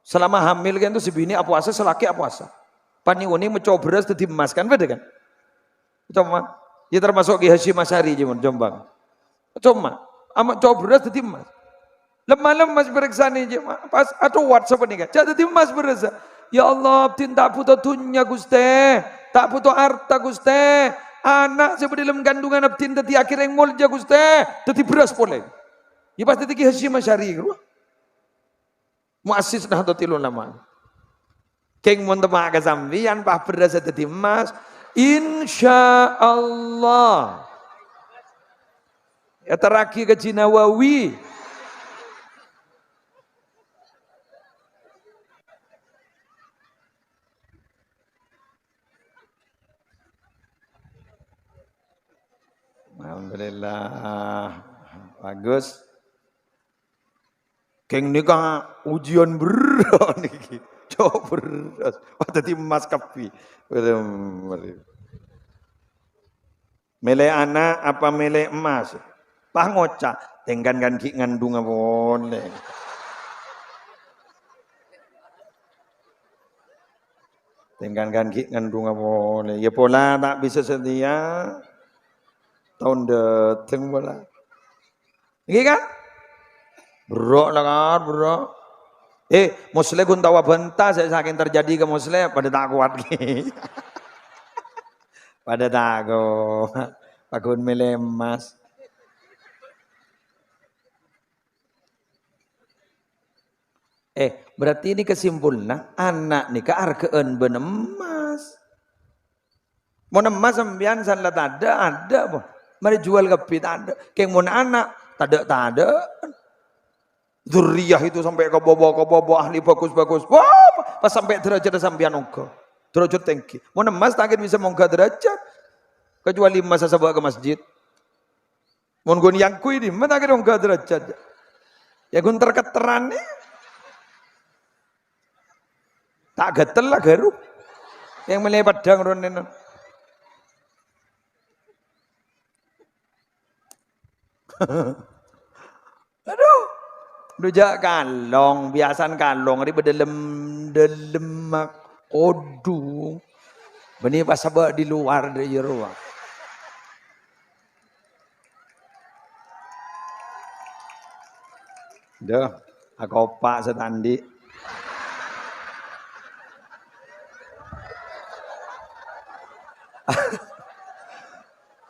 Selama hamil kan itu sebini apuasa, selaki apuasa. Paniuni mencoba beras itu emas kan, beda kan? Coba. Ya termasuk Ki Hasyim Asy'ari jaman Jombang. Cuma amat coba beras dadi emas. Lemah-lemas bereksani pas atau WhatsApp ni kan. Jadi dadi emas beras. Ya Allah, tak butuh dunya Gusti, tak butuh harta Gusti. Anak seperti dalam kandungan abdin dadi akhir yang mulja Gusti, dadi beras boleh. Ya pasti Ki Hasyim Asy'ari. Muassis Nahdlatul Ulama. Keng mun temak sampeyan pah beras dadi emas. Insya Allah. Ya terakhir ke Nawawi. Alhamdulillah. Bagus. Keng nikah ujian berat niki. Coba beras. Tadi emas kapi. Milih anak apa milih emas? Pah ngocak, tenggan kan ki ngandung apa boleh. Tenggan kan ki ngandung apa boleh. Ya pola tak bisa setia. Tahun dateng pola. Iki kan? Bro lah kan, bro. Muslim pun tahu bentah saya saking terjadi ke Muslim pada tak kuat ki. Pada takut. Pakun milih emas. Berarti ini kesimpulan anak ni kearkeun ben emas. Mau emas sampean salat ada apa? Mari jual kepi tak ada. Keng mun anak tak ada. Zuriyah itu sampai ke bobo ahli bagus. Wah, pas sampai derajat sampean uga. Derajat tinggi. Mun emas tak bisa mongga derajat. Kecuali emas saya bawa ke masjid. Mun gun yang kui di mana tak mongga derajat. Ya gun terketeran ni. Tak gatel lah garu. Yang mulai padang ronen. Aduh. Dujak kalong, biasan kalong, ini berdelem mak kodung. Beni pas sabak di luar di jero. Dah, aku opak setandi.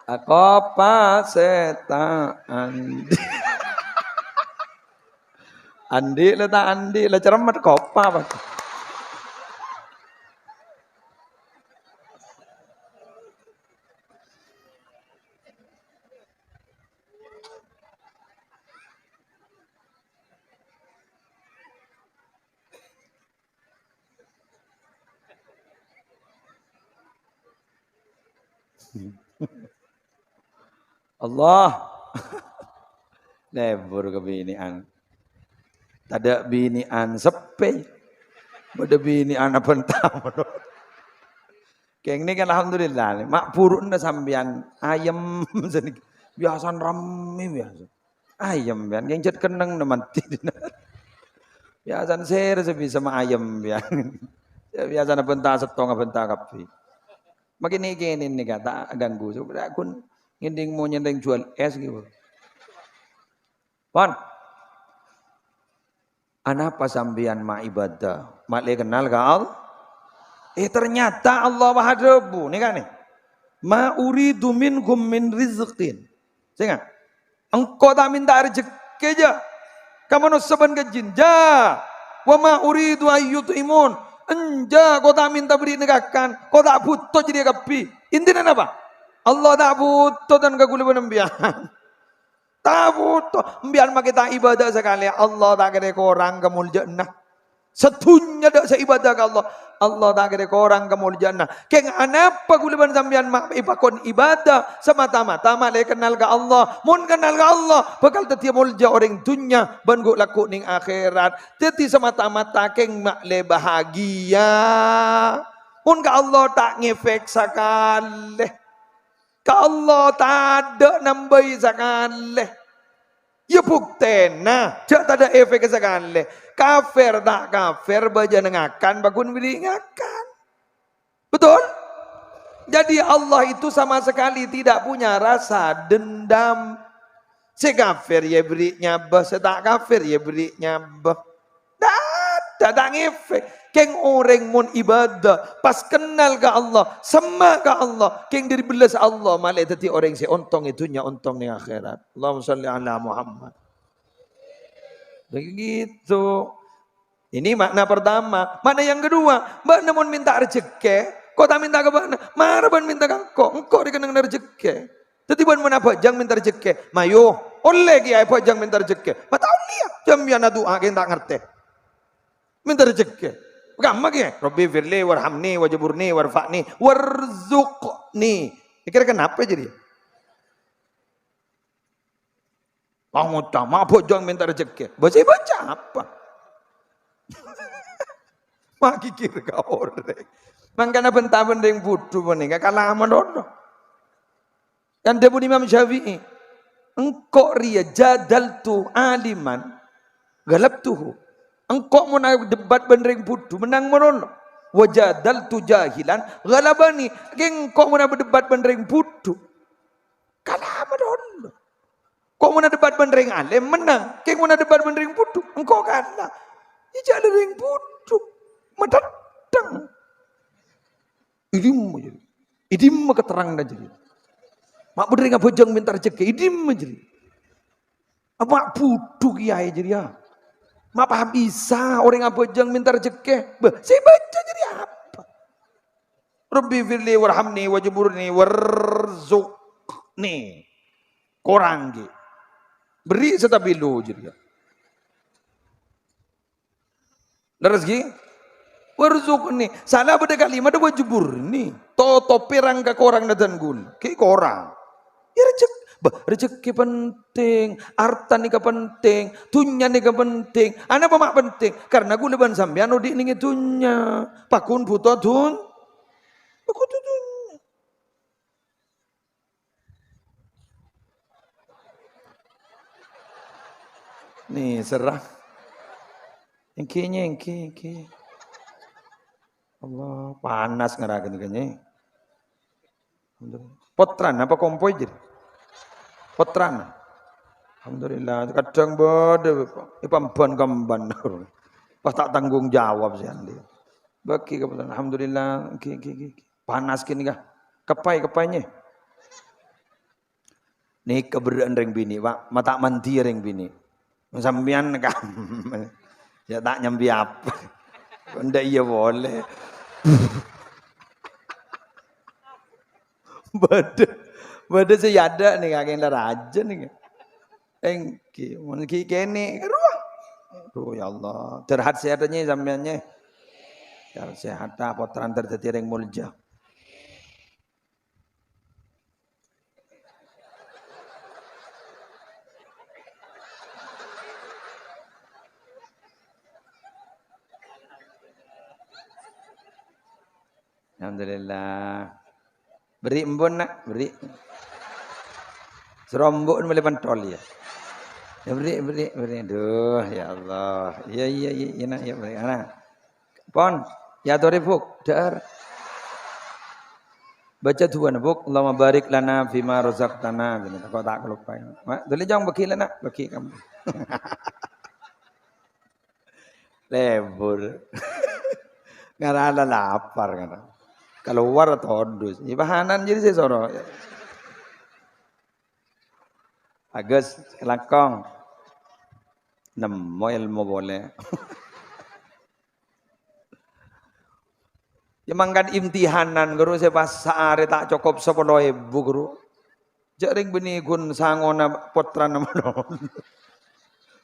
Aku opak setan. Andi lah tak andi lah cermat kopa apa? Allah lebur ke binian. Tada binian sepe. Bada binian apa entah. Keng ini kan alhamdulillah. Mak purun na sambian ayam biasa rame biasa. Ayam bian keng jet keneng na mati. Biasa ser sebi sama ayam bian. Biasa na benta setong benta kapi. Makin ini kata ganggu. Sebenarnya aku nginding mau nyendeng jual es gitu. Pon. Anapa sambian ma ibadah? Mak le kenal ka Allah? Ternyata Allah Maha Debu. Nih kan nih. Ma uridu minkum min rizqin. Sehingga engkau tak minta rezeki aja. Kamu nusaban ke jin. Ja. Wa ma uridu ayyut'imun. Enja kau tak minta beri negakan. Kau tak butuh jadi kapi. Intinya apa? Allah tak butuh dan kaguluban biar. Tak butuh. Biar kita ibadah sekali. Allah tak kira korang kemul jannah. Setunya dak seibadah ke Allah. Allah tak kira korang kemul jannah. Keng anapa guliban sambian mak ipakon ibadah semata-mata mak le kenal ke Allah. Mun kenal ke Allah bakal teti mulja orang dunya ban go laku ning akhirat. Teti semata-mata keng mak le bahagia. Mun ke Allah tak ngefek sakale. Ke Allah tak ada nambai sakale. Ya buktena, jak tak ada efek sekali. Kafir tak kafir, baca nengakan, bakun bilingakan. Betul? Jadi Allah itu sama sekali tidak punya rasa dendam. Si kafir ya beri nyabah, si tak kafir ya beri nyabah. Tak ngefek. Keng orang mun ibadah, pas kenal ke Allah, semak ke Allah, keng dari belas Allah, malah tadi orang si ontong itunya ontong di akhirat. Allahumma salli ala Muhammad. Begitu. Ini makna pertama. Makna yang kedua, mbak namun minta rezeki, kau tak minta ke mana? Marah ban minta kau, engkau dikenang rezeki. Tetiban mana pajang minta rezeki, mayo, oleh kia pajang minta rezeki. Mata ulia, jam yana doa kita tak ngerti. Minta rezeki. Gampang ya. Rabbi firli warhamni wajaburni warfa'ni warzuqni. Kira kenapa jadi? Mau utama bojong minta rezeki. Baca apa? Mak kikir ka orang. Mangkana bentaban yang budu menika kalah aman. Kan debun Imam Syafi'i. Engkau ria jadal tu aliman galab tuhu. Engkau mau debat bendering budu menang merono. Wajadal tu jahilan galabani. Engkau mau berdebat bendering budu kalah merono. Kau mau debat bendering alim menang. Kau mau debat bendering budu engkau kalah. Ya jadi bendering budu madadang. Idim jadi. Idim keterang jadi. Mak berdering apa jeng minta rezeki idim jadi. Apa budu kiai jadi ya. Apa bisa orang apa jeng minta rezeki? Saya baca jadi apa? Rabbi firli warhamni wajaburni warzuqni. Korang ge. Beri setabilu jadi. Rezeki warzuqni. Salah pada kalimat ada wajaburni. Toto perang ke korang dan gul. Ke korang. Ya rezeki. Rezeki penting, harta nika penting, dunya nika penting. Ana apa mak penting? Karena gue leban sampean udik ning dunya. Pakun butuh dun. Pakun dunya. Nih serah. Engke. Allah panas ngerakeun kene. Potran apa kompoi jadi? Potran. Alhamdulillah. Kadang bode ipamban kamban. Pas tak tanggung jawab sih andi. Bagi kebetulan alhamdulillah panas kini kah? Kepai-kepainya. Nih keberadaan ring bini, Pak. Mata mandi ring bini. Sampean kam. Ya tak nyambi apa. Ndak iya boleh. Bade saya ada nih kakek raja nih. Engki, mungkin kene ruah. Aduh ya Allah, terhat sehatnya sampeannya. Ya sehat potran terjadi ring mulja. Alhamdulillah. Beri embun nak, beri. Serombok boleh pentol ya. Ya beri. Aduh ya Allah. Ya nak, ya beri. Anak. Pon, ya torifuk, dar. Baca tuan buk, Allahumma barik lana fima razaqtana. Kau tak lupa. Mak, boleh jangan bagi lah nak, bagi kamu. Lebur. Ngarana lapar kan. Keluar todus. Ibahanan jadi saya soro. Agus kelakong. Nemo ilmu boleh. Ya mangkan imtihanan guru saya pas sehari tak cukup 10.000 guru. Jaring beni gun sangona potra nama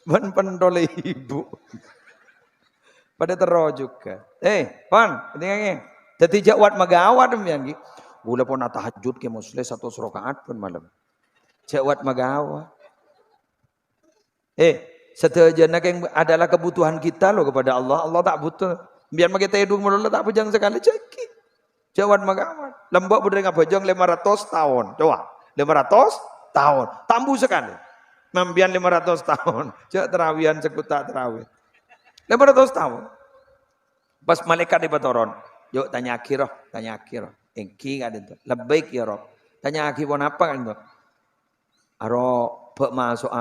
ban pendole ibu. Pada tero juga. Pan, pentingnya. Jadi jawat magawat demikian ki. Gula pun tahajud ke muslim 100 rakaat pun malam. Jawat magawat. Seterjana yang adalah kebutuhan kita loh kepada Allah. Allah tak butuh. Biar kita hidup mula tak pejang sekali cekik. Jawat magawat. Lembak berdengah pejang 500 tahun. Coba. 500 tahun. Tambu sekali. Mambian 500 tahun. Cek terawihan sekuta terawih. 500 tahun. Pas malaikat di batoron. Yuk tanya akhirah. Engki kan itu. Lebaik ya Rob. Tanya akhir pun apa kan itu. Aro bek masuk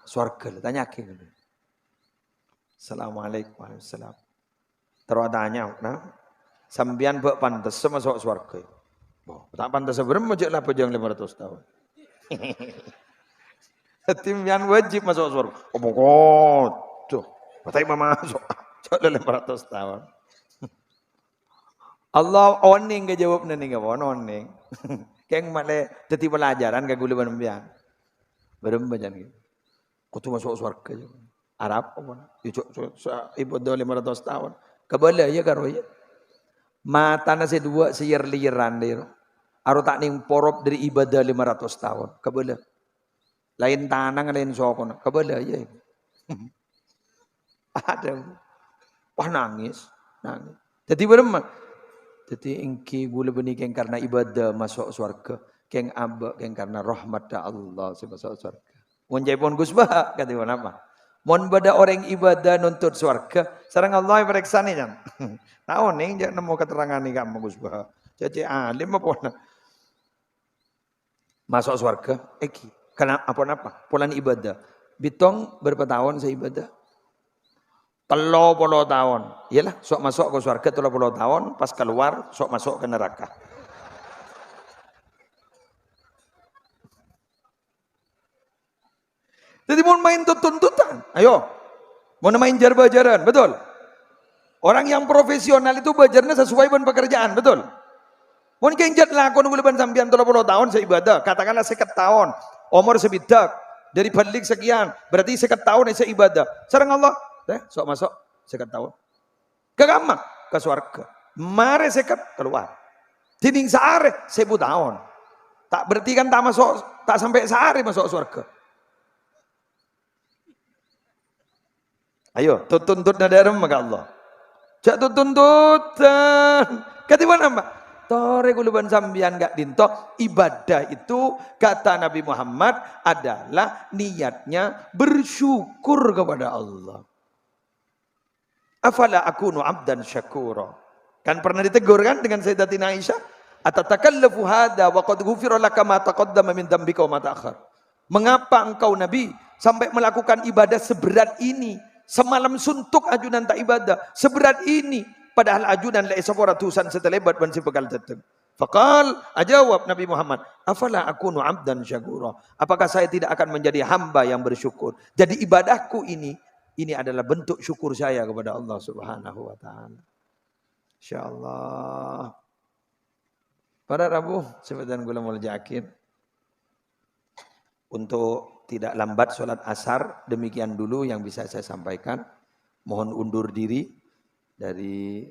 surga. Tanya akhir. Assalamualaikum warahmatullahi wabarakatuh. Terus tanya. Nah, sambian bek pantas masuk surga. Tak pantas sebenarnya macam lah pejang 500 tahun. Timbian wajib masuk surga. Oh pokok. Tuh. Tapi masuk. Coba 500 tahun. Allah oning ke jawab nih nggak oning. Keng malah jadi pelajaran ke gula banambian. Berembajan gitu. Kau tuh masuk surga juga. Arab apa? Ibadah 500 tahun. Kebala ya karo ya. Mata nasi dua siyir-liyiran deh. Aro tak ning porop dari ibadah 500 tahun. Kebala. Lain tanang lain sokon. Kebala ya. Ada. Wah nangis. Jadi beremah. Jadi engki gula benih keng karena ibadah masuk surga. Keng abak keng karena rahmat Allah masuk surga. Mun jaipun gusbah kata apa? Mun bada orang ibadah nuntut surga, sareng Allah periksa nih kan. Tahu nih jangan nemu keterangan nih kamu gusbah. Jadi alim apa? Masuk surga, eki. Karena apa? Polan ibadah. Bitong berapa tahun saya ibadah? 30 tahun. Iyalah, sok masuk ke surga 30 tahun, pas keluar sok masuk ke neraka. Jadi mau main tuntutan, ayo. Mau main jar-bajaran, betul. Orang yang profesional itu bajarnya sesuai dengan pekerjaan, betul. Mau kenjat lakon bulan sambian 30 tahun saya ibadah, katakanlah 50 tahun, umur sebidak, dari balik sekian, berarti 50 tahun saya ibadah. Sareng Allah, sok masuk 50 tahun. Ke kamar, ke surga. Mare 50 keluar. Dinding sehari 1000 tahun. Tak berarti kan tak masuk, tak sampai sehari masuk surga. Ayo, tuntut nada maka Allah. Jak tuntutan. Katiban apa? Tore kuluban sambian gak dinto. Ibadah itu kata Nabi Muhammad adalah niatnya bersyukur kepada Allah. Afala akunu abdan syakura. Kan pernah ditegur kan dengan Sayyidatina Aisyah? Atatakallafu hadza wa qad ghufira laka ma taqaddama min dzambika wa ma ta'akhkhar. Mengapa engkau Nabi sampai melakukan ibadah seberat ini? Semalam suntuk ajunan tak ibadah. Seberat ini. Padahal ajunan la isafara tusan setelebat ban sipekal tetep. Faqal, ajawab Nabi Muhammad, afala akunu abdan syakura. Apakah saya tidak akan menjadi hamba yang bersyukur? Jadi ibadahku ini adalah bentuk syukur saya kepada Allah Subhanahu wa taala. Insyaallah. Pada Rabu, sebentar gula mau jakir. Untuk tidak lambat sholat asar, demikian dulu yang bisa saya sampaikan. Mohon undur diri dari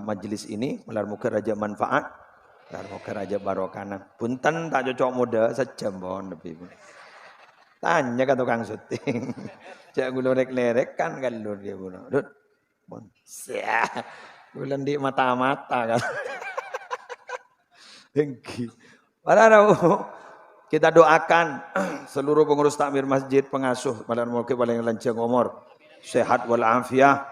majelis ini. Muka raja manfaat, muka raja barokana. Punten tak cocok muda, sejam mohon lebih. Tanya ke tukang syuting. Cak gula lerek kan galur dia bunuh. Dut, bon. Bulan di mata-mata kan. Dengki. Para Rabu, kita doakan seluruh pengurus takmir masjid, pengasuh, malam mungkin paling lancang umur, sehat walafiat,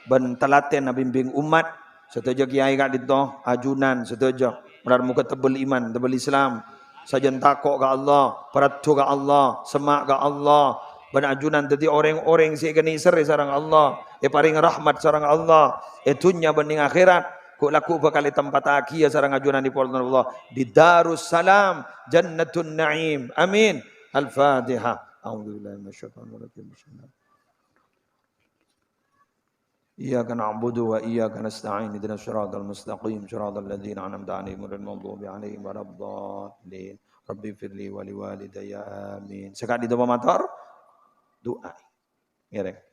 ben telaten bimbing umat, setuju kiai kak dito, ajunan setuju, malam muka tebel iman, tebel Islam, sajen takok ke Allah, peratu ke Allah, semak ke Allah, ben ajunan tadi orang-orang si keni seri sarang Allah, paring rahmat sarang Allah, dunya bening akhirat. Kok laku bakal tempat akhir sarang ajunan di polna Allah di Darussalam Jannatun Naim. Amin. Al-Fatihah. A'udzubillahi minasyaitonir rajim. Iyyaka na'budu wa iyyaka nasta'in. Ihdinas siratal mustaqim. Siratal ladzina an'amta 'alaihim ghairil maghdubi 'alaihim waladdallin. Rabbi firli wa liwalidayya. Amin. Sekali doa motor doa. Ngereng.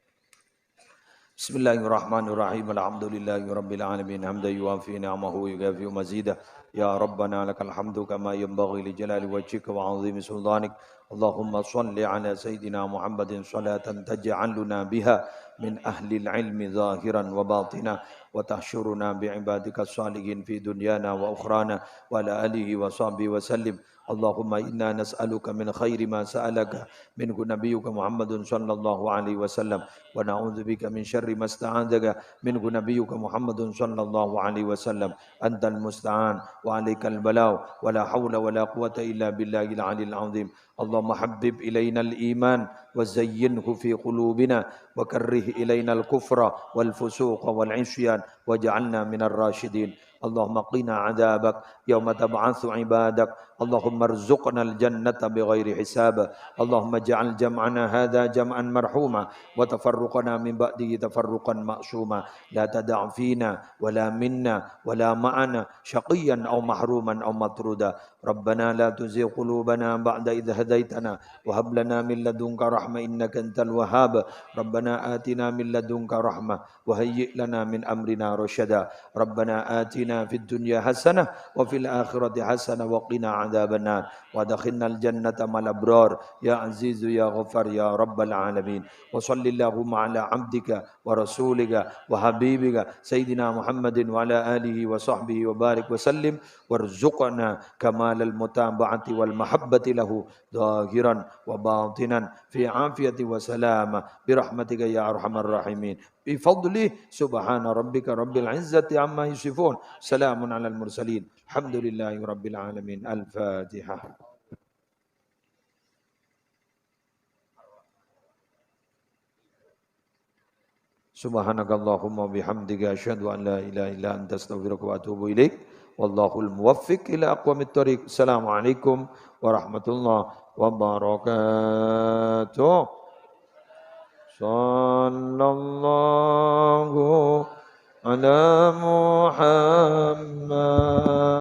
Bismillahirrahmanirrahim. Alhamdulillahi rabbil alamin. Hamdan yuwafi ni'amahu wa yukafi mazidah. Ya Rabbana lakal hamdu kama yanbaghi li jalali wajhika wa 'azimi sultanik. Allahumma shalli ala sayyidina Muhammadin salatan taj'aluna biha min ahli al-ilmi zahiran wa batina wa tahsyuruna bi ibadika salihin fi dunyana wa ukhrana wa ala alihi wa sahbihi wa sallim. Allahumma inna nas'aluka min khairi ma sa'alaka minhu nabiyyuka Muhammadun sallallahu alaihi wasallam wa na'udzubika min syarri ma sta'adzaka minhu nabiyyuka Muhammadun sallallahu alaihi wasallam. Antal musta'an wa alaikal balau wa la hawla wa la quwwata illa billahil aliyil azim. Allahumma habbib ilaina al-iman wa zayyinhu fi qulubina wa karrih ilaina al-kufra wal fusuqa wal 'isyan waj'alna minar rasyidin. Allahumma qina 'adzabak yauma tab'atsu 'ibadak. Allahumma arzuqna al-jannata bighairi hisab. Allahumma ij'al jam'ana hadza jam'an marhuma wa tafarruqana min ba'dihi tafarruqan ma'suma. La tada' fina wa la minna wa la ma'ana syaqiyyan aw mahruman aw matruda. Rabbana la tuzigh qulubana ba'da idh hadaitana wa hab lana min ladunka rahmah innaka antal wahhab. Rabbana atina min ladunka rahmah wa hayyi' lana min amrina rasyada. Rabbana atina fid dunya hasanah wa fil akhirati hasanah wa qina adzabannar wa adkhilnal jannata mal abrar ya azizu ya ghafar ya rabbal alamin. Wa sallallahu ala abdika wa rasulika wa habibika sayyidina Muhammadin wa ala alihi wa sahbihi wa barik wa sallim warzuqna kamalal mutaba'ati wal mahabbati lahu zahiran wa batinan fi afiyati wa salama bi rahmatika ya arhamar rahimin. Bi fadli subhana rabbika rabbil izzati amma yasifun. Salamun alal mursalin. Alhamdulillahi rabbil alamin. Al-Fatihah. Subhanakallahumma bihamdika asyhadu an la ilaha illa anta astaghfiruka wa atubu ilaik. Wallahul muwaffiq ila aqwamit thoriq. Assalamualaikum warahmatullahi wabarakatuh. Sallallahu ala Muhammad.